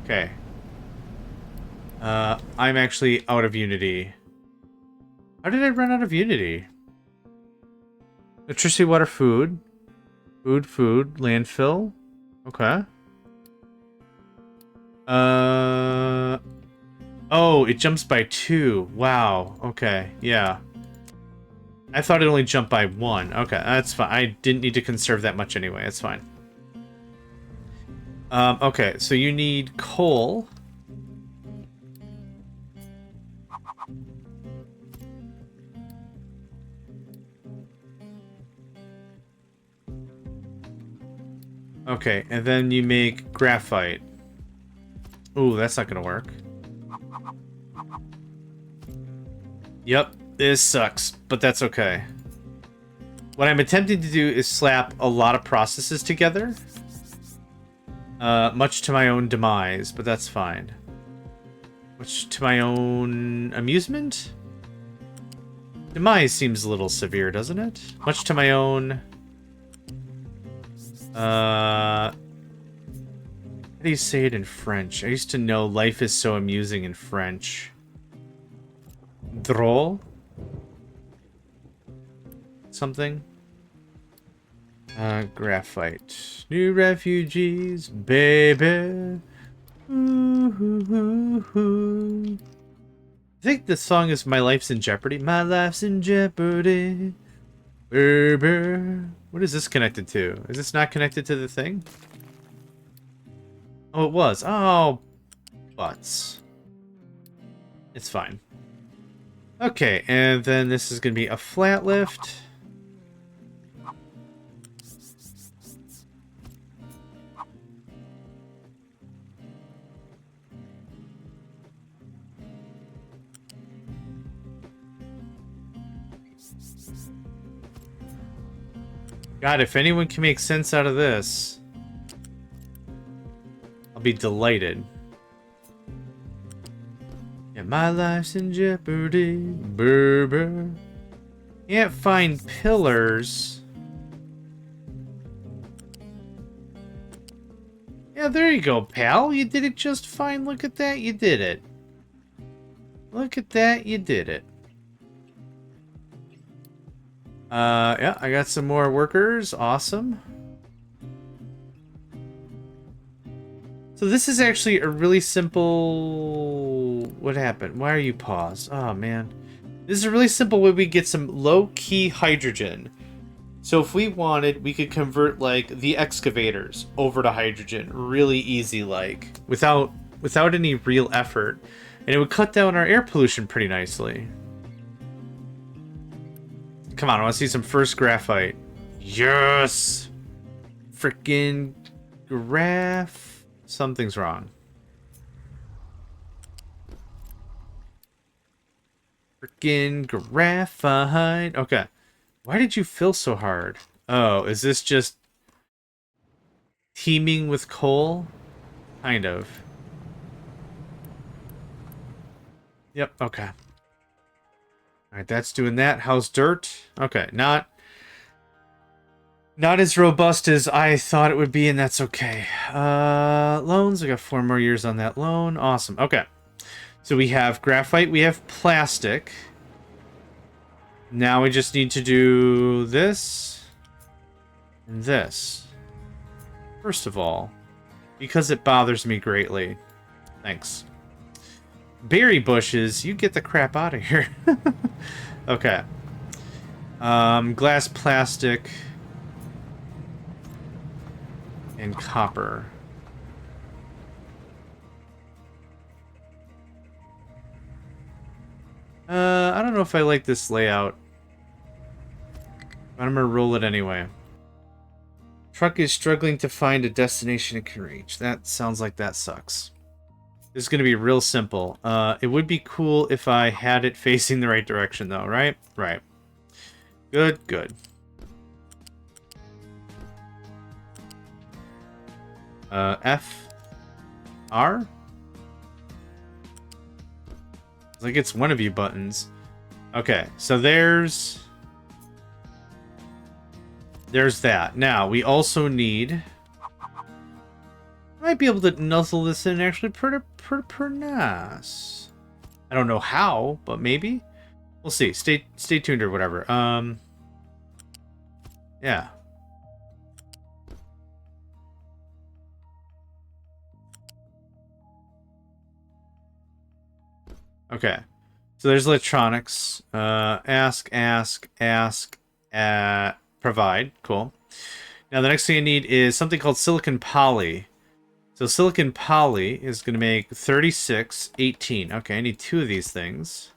Okay. I'm actually out of Unity. How did I run out of Unity? Electricity, water, food. Food, landfill. Okay. Oh, it jumps by 2. Wow. Okay, yeah. I thought it only jumped by 1. Okay, that's fine. I didn't need to conserve that much anyway. It's fine. Okay, so you need coal. Okay, and then you make graphite. Ooh, that's not gonna work. Yep, this sucks, but that's okay. What I'm attempting to do is slap a lot of processes together. Much to my own demise, but that's fine. Much to my own amusement? Demise seems a little severe, doesn't it? Much to my own... How do you say it in French? I used to know life is so amusing in French. Drôle? Something? Graphite. New refugees, baby. Ooh. I think the song is My Life's in Jeopardy. My life's in jeopardy. Baby. What is this connected to? Is this not connected to the thing? Oh, it was. Oh, butts. It's fine. Okay, and then this is going to be a flat lift. God, if anyone can make sense out of this, I'll be delighted. Yeah, my life's in jeopardy, baby. Can't find pillars. Yeah, there you go, pal. You did it just fine. Look at that, you did it. Look at that, you did it. Yeah, I got some more workers. Awesome. So this is actually a really simple... What happened? Why are you paused? Oh, man. This is a really simple way we get some low-key hydrogen. So if we wanted, we could convert, like, the excavators over to hydrogen really easy, like, without any real effort. And it would cut down our air pollution pretty nicely. Come on, I want to see some first graphite. Yes! Frickin' graph... Something's wrong. Frickin' graphite. Okay. Why did you fill so hard? Oh, is this just teeming with coal? Kind of. Yep, okay. Alright, that's doing that. How's dirt? Okay, not as robust as I thought it would be, and that's okay. Loans, I got 4 more years on that loan. Awesome. Okay. So we have graphite, we have plastic. Now we just need to do this and this. First of all, because it bothers me greatly. Thanks. Berry bushes, you get the crap out of here. Okay. Glass, plastic, and copper. I don't know if I like this layout, but I'm gonna roll it anyway. Truck is struggling to find a destination it can reach. That sounds like that sucks. This is gonna be real simple. It would be cool if I had it facing the right direction, though, right? Right. Good, good. F, R? It's like it's one of you buttons. Okay, so there's that. Now, we also need... Might be able to nuzzle this in actually pretty nice. I don't know how, but maybe. We'll see. Stay tuned or whatever. Yeah. Okay. So there's electronics. Ask, provide. Cool. Now the next thing I need is something called silicon poly. So silicon poly is going to make 3618. Okay, I need 2 of these things.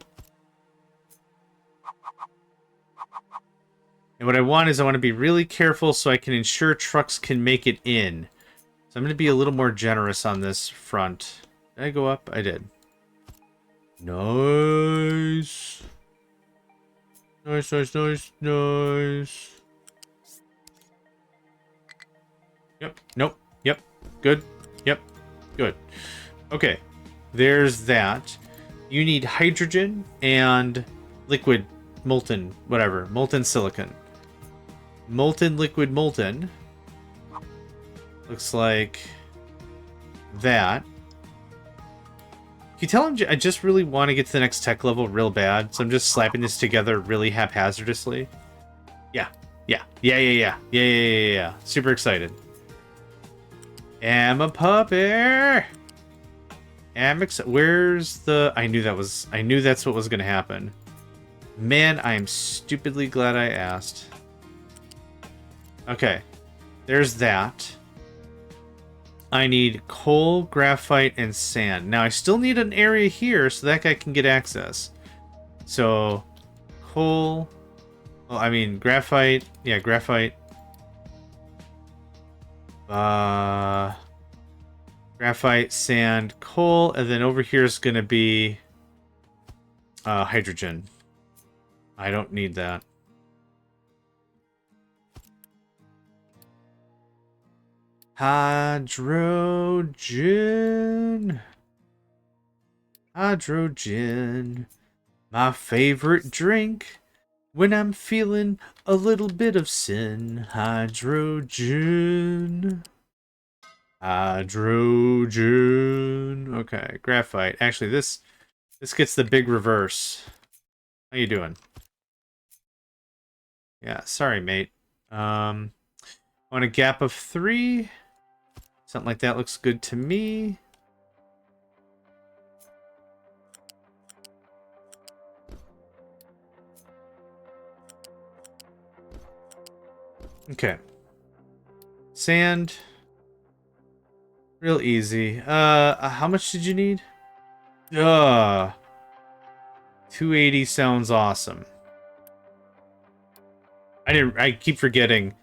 And what I want is I want to be really careful so I can ensure trucks can make it in. So I'm going to be a little more generous on this front. Did I go up? I did. Nice. Nice. Yep. Nope. Yep. Good. Yep. Good. Okay. There's that. You need hydrogen and liquid molten, whatever. Molten silicon. Molten liquid molten. Looks like that. Can you tell him I just really want to get to the next tech level real bad, so I'm just slapping this together really haphazardly? Yeah. Super excited. Am a puppy. Where's the... I knew that's what was going to happen. Man, I am stupidly glad I asked. Okay. There's that. I need coal, graphite, and sand. Now, I still need an area here so that guy can get access. So, coal... Well, I mean, graphite. Yeah, graphite. Graphite, sand, coal, and then over here is going to be hydrogen. I don't need that. Hydrogen. Hydrogen. My favorite drink when I'm feeling a little bit of sin. Hydrogen. Hydrogen. Okay, graphite. Actually, this gets the big reverse. How you doing? Yeah, sorry, mate. On a gap of 3. Something like that looks good to me. Okay. Sand. Real easy. How much did you need? 280 sounds awesome. I keep forgetting.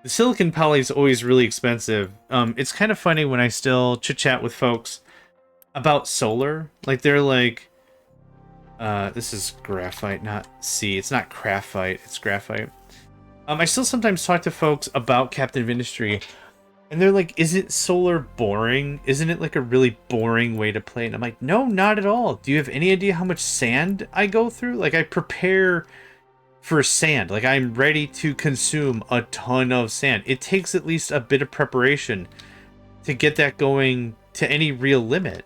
The silicon poly is always really expensive. It's kind of funny when I still chit-chat with folks about solar. Like, they're like, this is graphite, not C. It's not graphite, it's graphite. I still sometimes talk to folks about Captain of Industry, and they're like, isn't solar boring? Isn't it like a really boring way to play? And I'm like, no, not at all. Do you have any idea how much sand I go through? Like, I prepare for sand. Like, I'm ready to consume a ton of sand. It takes at least a bit of preparation to get that going to any real limit.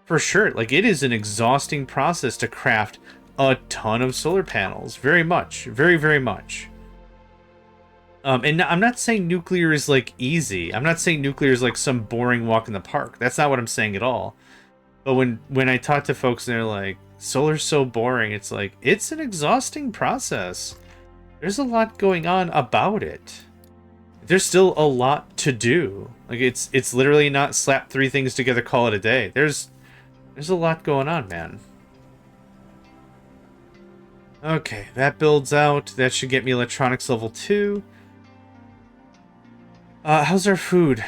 For sure. Like, it is an exhausting process to craft a ton of solar panels. Very much. Very, very much. And I'm not saying nuclear is, like, easy. I'm not saying nuclear is, like, some boring walk in the park. That's not what I'm saying at all. But when I talk to folks and they're like, solar's so boring, it's like, it's an exhausting process. There's a lot going on about it. There's still a lot to do. Like, it's literally not slap 3 things together, call it a day. There's a lot going on, man. Okay, that builds out. That should get me electronics level 2. How's our food?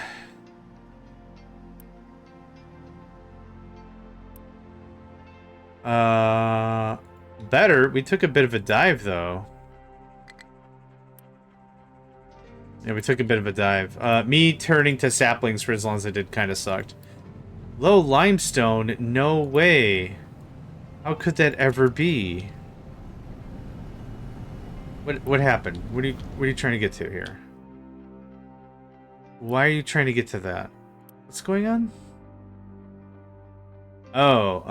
Better. We took a bit of a dive, though. Yeah, we took a bit of a dive. Me turning to saplings for as long as I did kind of sucked. Low limestone? No way. How could that ever be? What happened? What are you trying to get to here? Why are you trying to get to that? What's going on? Oh,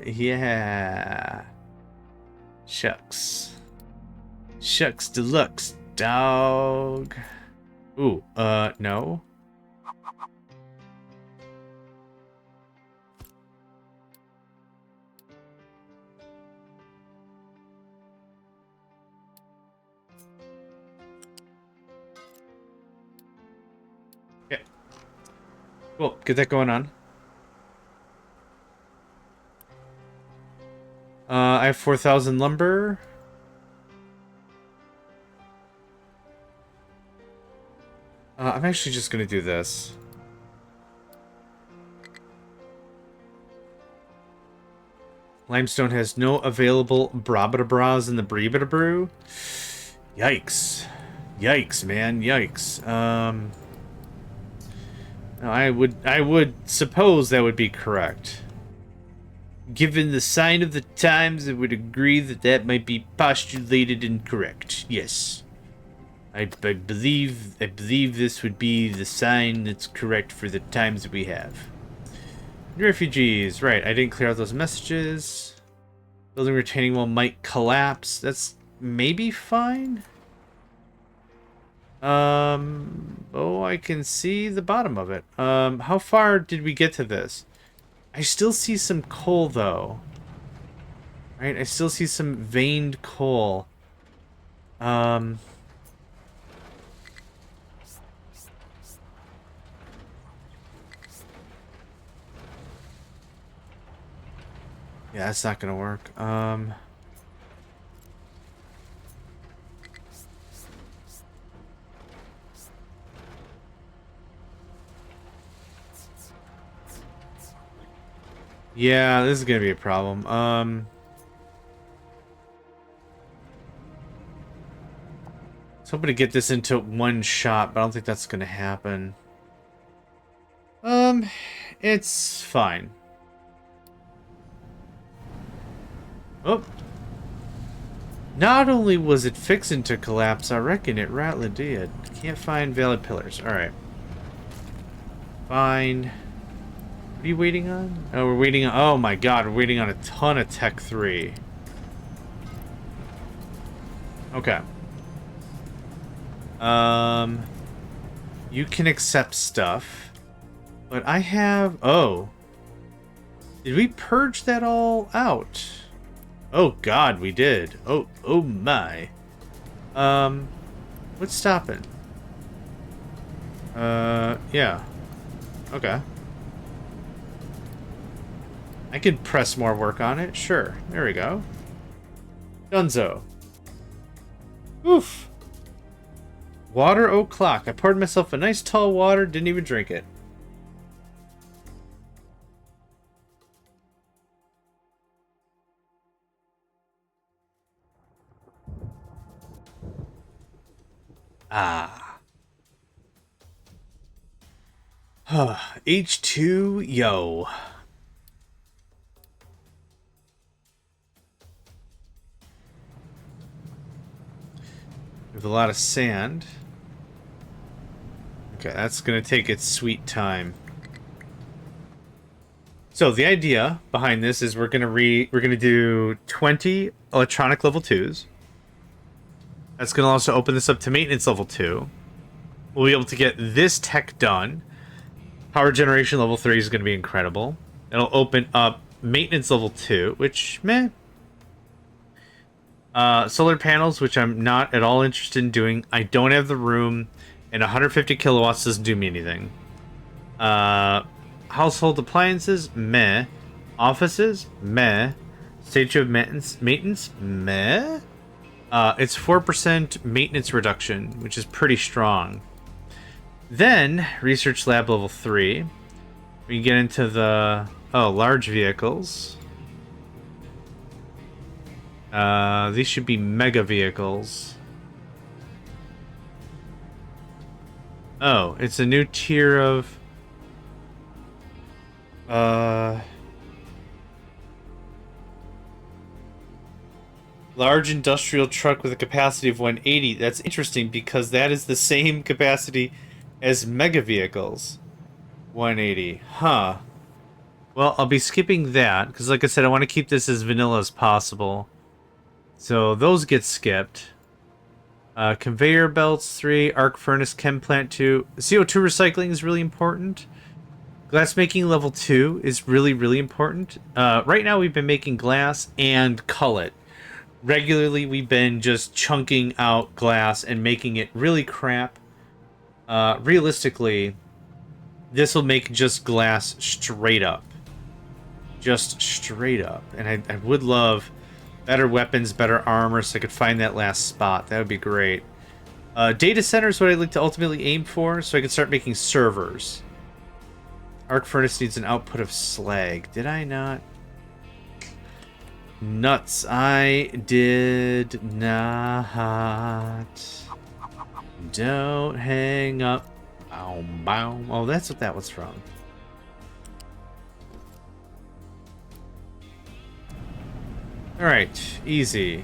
yeah. Shucks. Shucks deluxe, dog. Ooh, no. Okay. Cool, get that going on. I have 4,000 lumber. I'm actually just gonna do this. Limestone has no available brabada-bras in the breebada-brew. Yikes. Yikes, man. Yikes. I would suppose that would be correct. Given the sign of the times, I would agree that that might be postulated incorrect. Yes. I believe this would be the sign that's correct for the times that we have. Refugees, right? I didn't clear out those messages. Building retaining wall might collapse. That's maybe fine. Oh, I can see the bottom of it. How far did we get to this? I still see some coal though. Right? I still see some veined coal. Yeah, that's not gonna work. Yeah, this is gonna be a problem. I was hoping to get this into one shot, but I don't think that's gonna happen. It's fine. Oh. Not only was it fixing to collapse, I reckon it rightly did. Can't find valid pillars. Alright. Fine. What are you waiting on? Oh, we're waiting on... Oh my god, we're waiting on a ton of Tech 3. Okay. You can accept stuff. But I have... Oh. Did we purge that all out? Oh god, we did. Oh my. What's stopping? Yeah. Okay. I could press more work on it. Sure. There we go. Dunzo. Oof. Water o'clock. I poured myself a nice tall water, didn't even drink it. Ah. H2, yo. We have a lot of sand. Okay, that's gonna take its sweet time. So the idea behind this is we're gonna do 20 electronic level 2s. That's gonna also open this up to maintenance level 2. We'll be able to get this tech done. Power generation level 3 is gonna be incredible. It'll open up maintenance level 2, which meh. Solar panels, which I'm not at all interested in doing. I don't have the room, and 150 kilowatts doesn't do me anything. Household appliances, meh. Offices, meh. Stage of maintenance, meh. It's 4% maintenance reduction, which is pretty strong. Then, research lab level 3. We get into the, large vehicles. These should be mega vehicles. Oh, it's a new tier of... large industrial truck with a capacity of 180. That's interesting because that is the same capacity as mega vehicles. 180. Huh. Well, I'll be skipping that, because like I said, I want to keep this as vanilla as possible. So those get skipped. Conveyor belts 3, arc furnace chem plant 2. CO2 recycling is really important. Glass making level 2 is really, really important. Right now we've been making glass and cullet. Regularly we've been just chunking out glass and making it really crap. Realistically, this will make just glass straight up. Just straight up. And I would love better weapons, better armor, so I could find that last spot. That would be great. Data center is what I'd like to ultimately aim for, so I can start making servers. Arc furnace needs an output of slag. Did I not? Nuts. I did not. Don't hang up. Bow, bow. Oh, that's what that was from. Alright, easy.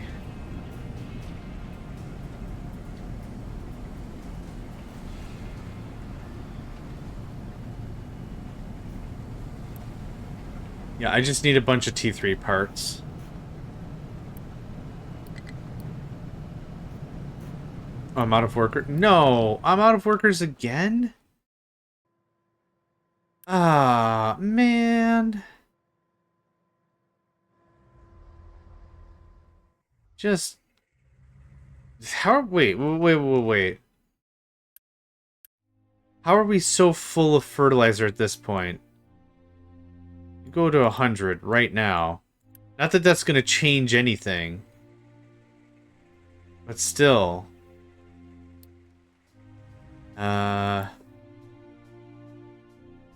Yeah, I just need a bunch of T3 parts. Oh, I'm out of workers. No! I'm out of workers again? Ah, man. Just... How... Wait. How are we so full of fertilizer at this point? Go to 100 right now. Not that that's going to change anything. But still.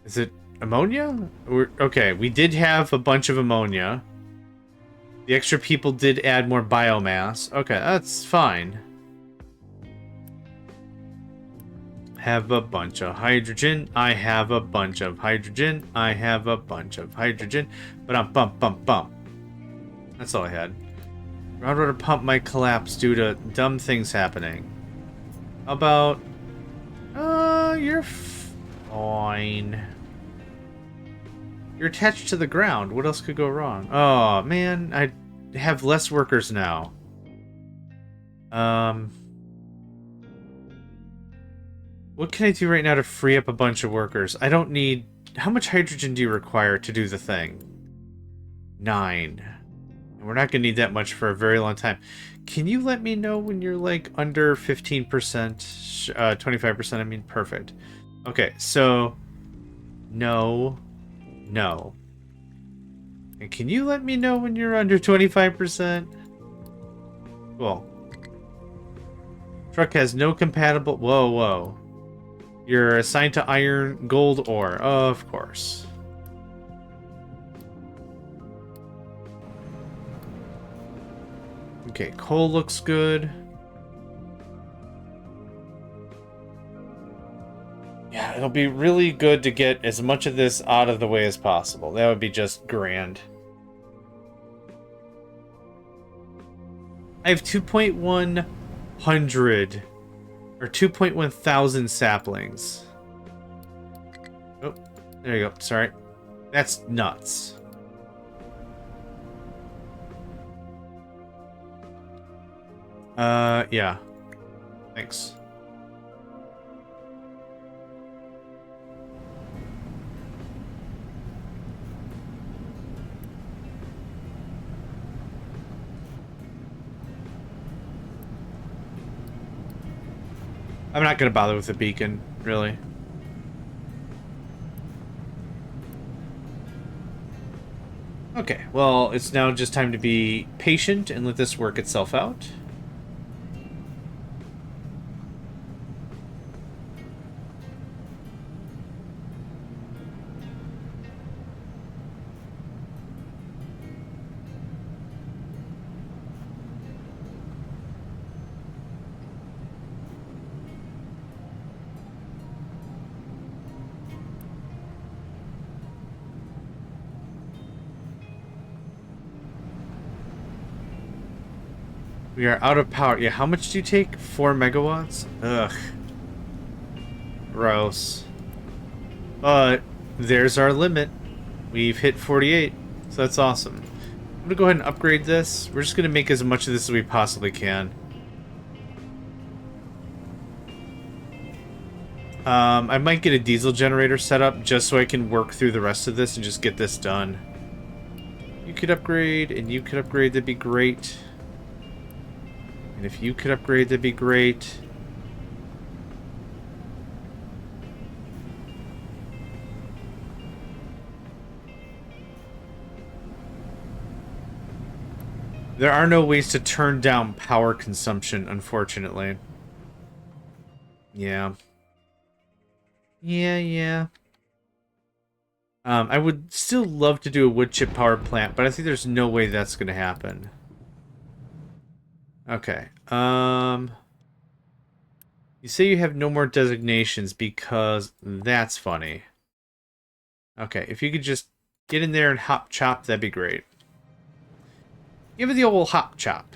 Is it ammonia? Okay, we did have a bunch of ammonia. The extra people did add more biomass. Okay, that's fine. Have a bunch of hydrogen. I have a bunch of hydrogen. I have a bunch of hydrogen. But bump. That's all I had. Groundwater pump might collapse due to dumb things happening. How about... you're fine. You're attached to the ground. What else could go wrong? Oh, man. I have less workers now. What can I do right now to free up a bunch of workers? I don't need... How much hydrogen do you require to do the thing? 9. And we're not going to need that much for a very long time. Can you let me know when you're, like, under 15%? 25%, I mean, perfect. Okay, so... No. And can you let me know when you're under 25%? Cool. Truck has no compatible... Whoa. You're assigned to iron, gold, ore. Of course. Okay, coal looks good. Yeah, it'll be really good to get as much of this out of the way as possible. That would be just grand. I have 2.100 or 2.1 thousand saplings. Oh, there you go. Sorry. That's nuts. Yeah. Thanks. I'm not going to bother with the beacon, really. Okay, well, it's now just time to be patient and let this work itself out. We are out of power. Yeah, how much do you take? 4 megawatts? Ugh. Gross. But there's our limit. We've hit 48, so that's awesome. I'm gonna go ahead and upgrade this. We're just gonna make as much of this as we possibly can. I might get a diesel generator set up just so I can work through the rest of this and just get this done. You could upgrade, and you could upgrade, that'd be great. And if you could upgrade, that'd be great. There are no ways to turn down power consumption, unfortunately. Yeah. Yeah. I would still love to do a wood chip power plant, but I think there's no way that's going to happen. Okay. You say you have no more designations because that's funny. Okay, if you could just get in there and hop chop, that'd be great. Give it the old hop chop.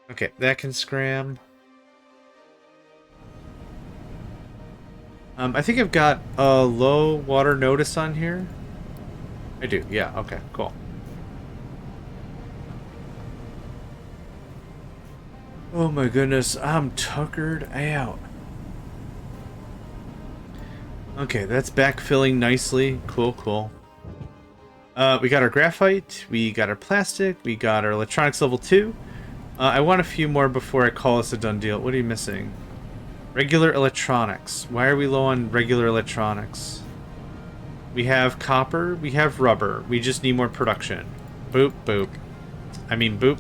Okay, that can scram. I think I've got a low water notice on here. I do, yeah, okay, cool. Oh my goodness, I'm tuckered out. Okay, that's backfilling nicely. Cool. We got our graphite, we got our plastic, we got our electronics level 2. I want a few more before I call this a done deal. What are you missing? Regular electronics. Why are we low on regular electronics? We have copper, we have rubber. We just need more production. Boop, boop. I mean, boop.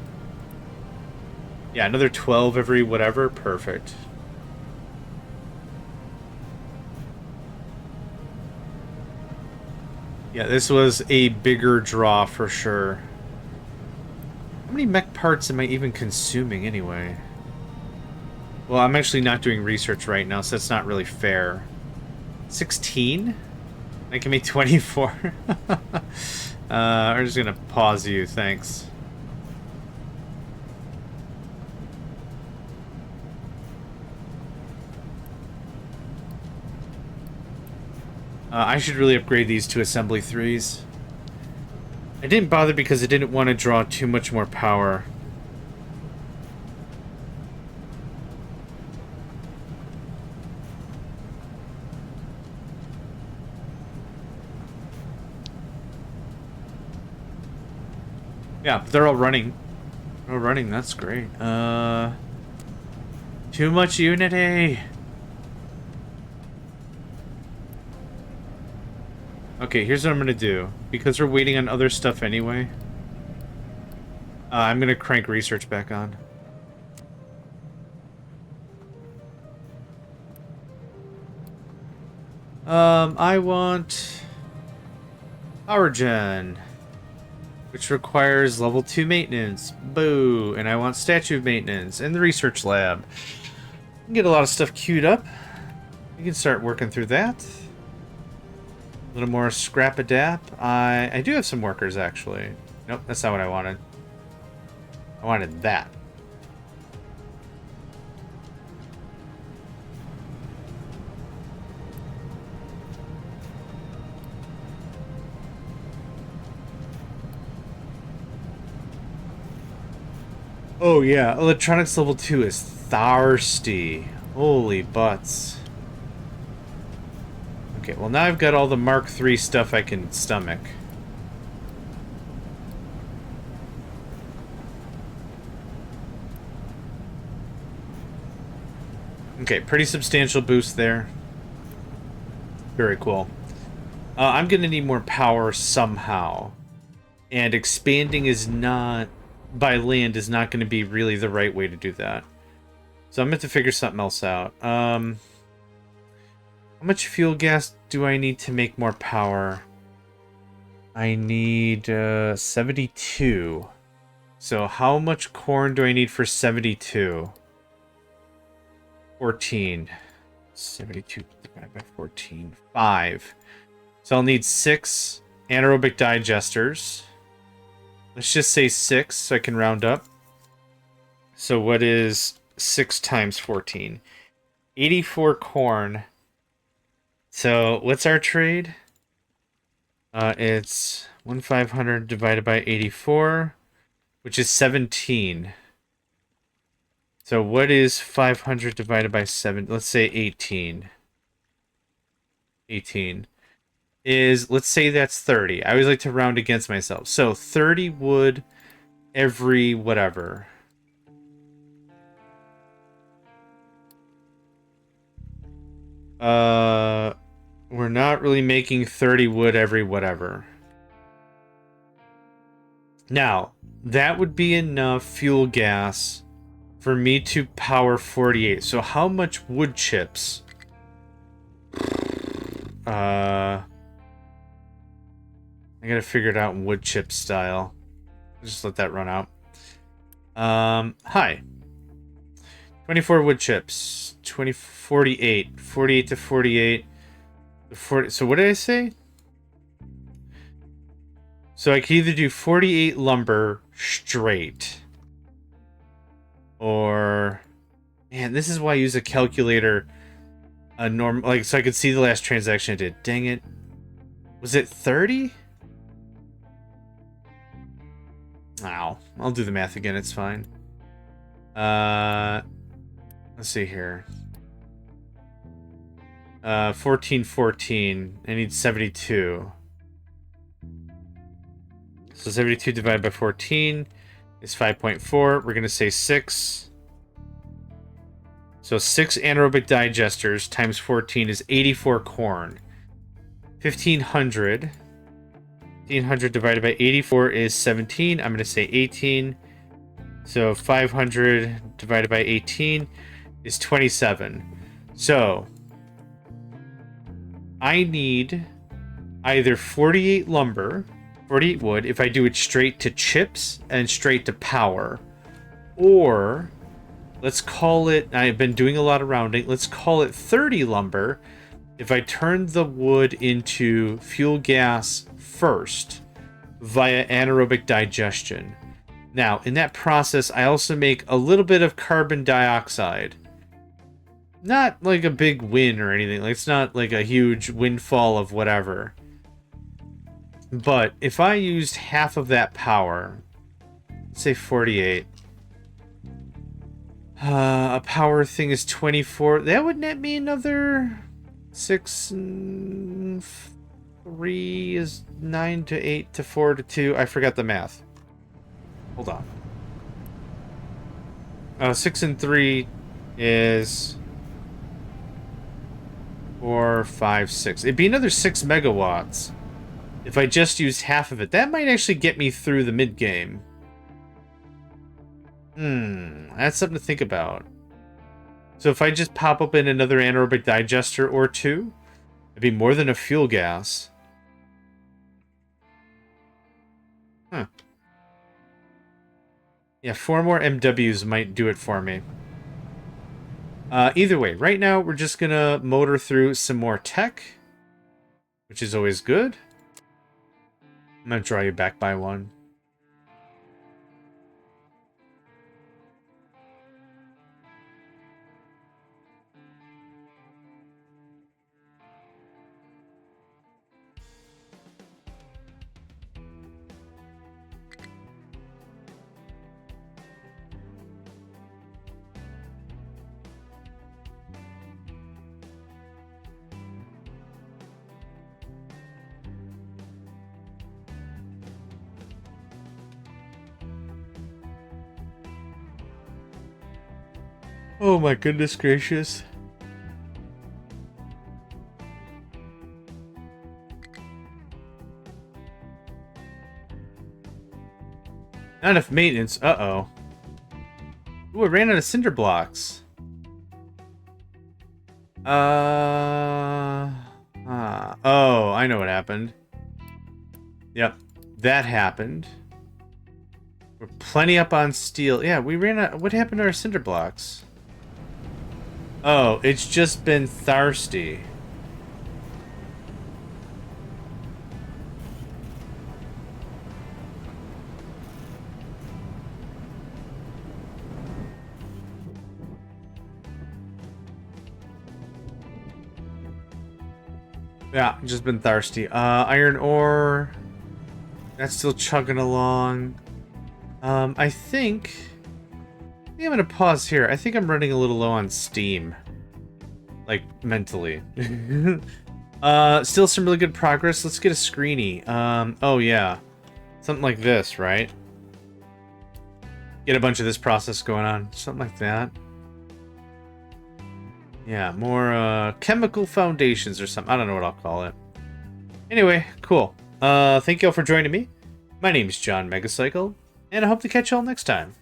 Yeah, another 12 every whatever. Perfect. Yeah, this was a bigger draw for sure. How many mech parts am I even consuming anyway? Well, I'm actually not doing research right now, so that's not really fair. 16? I can make 24. I'm just gonna pause you, thanks. I should really upgrade these to assembly 3s. I didn't bother because I didn't want to draw too much more power. Yeah, they're all running. They're all running, that's great. Too much unity! Okay, here's what I'm gonna do. Because we're waiting on other stuff anyway. I'm gonna crank research back on. I want... Power Gen. Which requires level 2 maintenance. Boo! And I want statue maintenance and the research lab. We can get a lot of stuff queued up. We can start working through that. A little more scrap-a-dap. I do have some workers, actually. Nope, that's not what I wanted. I wanted that. Oh yeah, electronics level 2 is thirsty. Holy butts. Okay, well now I've got all the Mark III stuff I can stomach. Okay, pretty substantial boost there. Very cool. I'm gonna need more power somehow. And expanding is not... by land is not going to be really the right way to do that. So I'm going to have to figure something else out. How much fuel gas do I need to make more power? I need 72. So how much corn do I need for 72? 14. 72 divided by 14. 5. So I'll need 6 anaerobic digesters. Let's just say 6 so I can round up. So what is 6 times 14? 84 corn. So what's our trade? It's 1,500 divided by 84, which is 17. So what is 500 divided by 7? Let's say 18. 18 is, let's say that's 30. I always like to round against myself. So 30 wood every whatever. We're not really making 30 wood every whatever. Now, that would be enough fuel gas for me to power 48. So how much wood chips? I gotta figure it out in wood chip style. Just let that run out. Hi. 24 wood chips. 48. 48 to 48. 40, so what did I say? So I could either do 48 lumber straight. Or... Man, this is why I use a calculator. Like, so I could see the last transaction I did. Dang it. Was it 30? Ow. I'll do the math again, it's fine. Let's see here. 14. I need 72. So 72 divided by 14 is 5.4. We're going to say 6. So 6 anaerobic digesters times 14 is 84 corn. 1,500. 1,500 divided by 84 is 17. I'm going to say 18. So 500 divided by 18 is 27. So I need either 48 lumber, 48 wood, if I do it straight to chips and straight to power. Or, let's call it, I've been doing a lot of rounding, let's call it 30 lumber if I turn the wood into fuel gas first via anaerobic digestion. Now, in that process, I also make a little bit of carbon dioxide. Not like a big win or anything. Like, it's not like a huge windfall of whatever. But if I used half of that power, let's say 48. A power thing is 24. That would net me another 6 and 3 is 9 to 8 to 4 to 2. I forgot the math. Hold on. 6 and 3 is 4, 5, 6. It'd be another 6 megawatts if I just used half of it. That might actually get me through the mid-game. That's something to think about. So if I just pop up in another anaerobic digester or 2, it'd be more than a fuel gas. Huh. Yeah, 4 more MWs might do it for me. Either way, right now we're just gonna motor through some more tech, which is always good. I'm gonna draw you back by 1. Oh my goodness gracious. Not enough maintenance. Uh-oh. Ooh, I ran out of cinder blocks. Oh, I know what happened. Yep, that happened. We're plenty up on steel. Yeah, we ran out. What happened to our cinder blocks? Oh, it's just been thirsty. Yeah, just been thirsty. Iron ore. That's still chugging along. I think I'm gonna pause here. I think I'm running a little low on steam. Like, mentally. Still some really good progress. Let's get a screeny. Oh yeah. Something like this, right? Get a bunch of this process going on. Something like that. Yeah, more, chemical foundations or something. I don't know what I'll call it. Anyway, cool. Thank you all for joining me. My name is JohnMegacycle, and I hope to catch you all next time.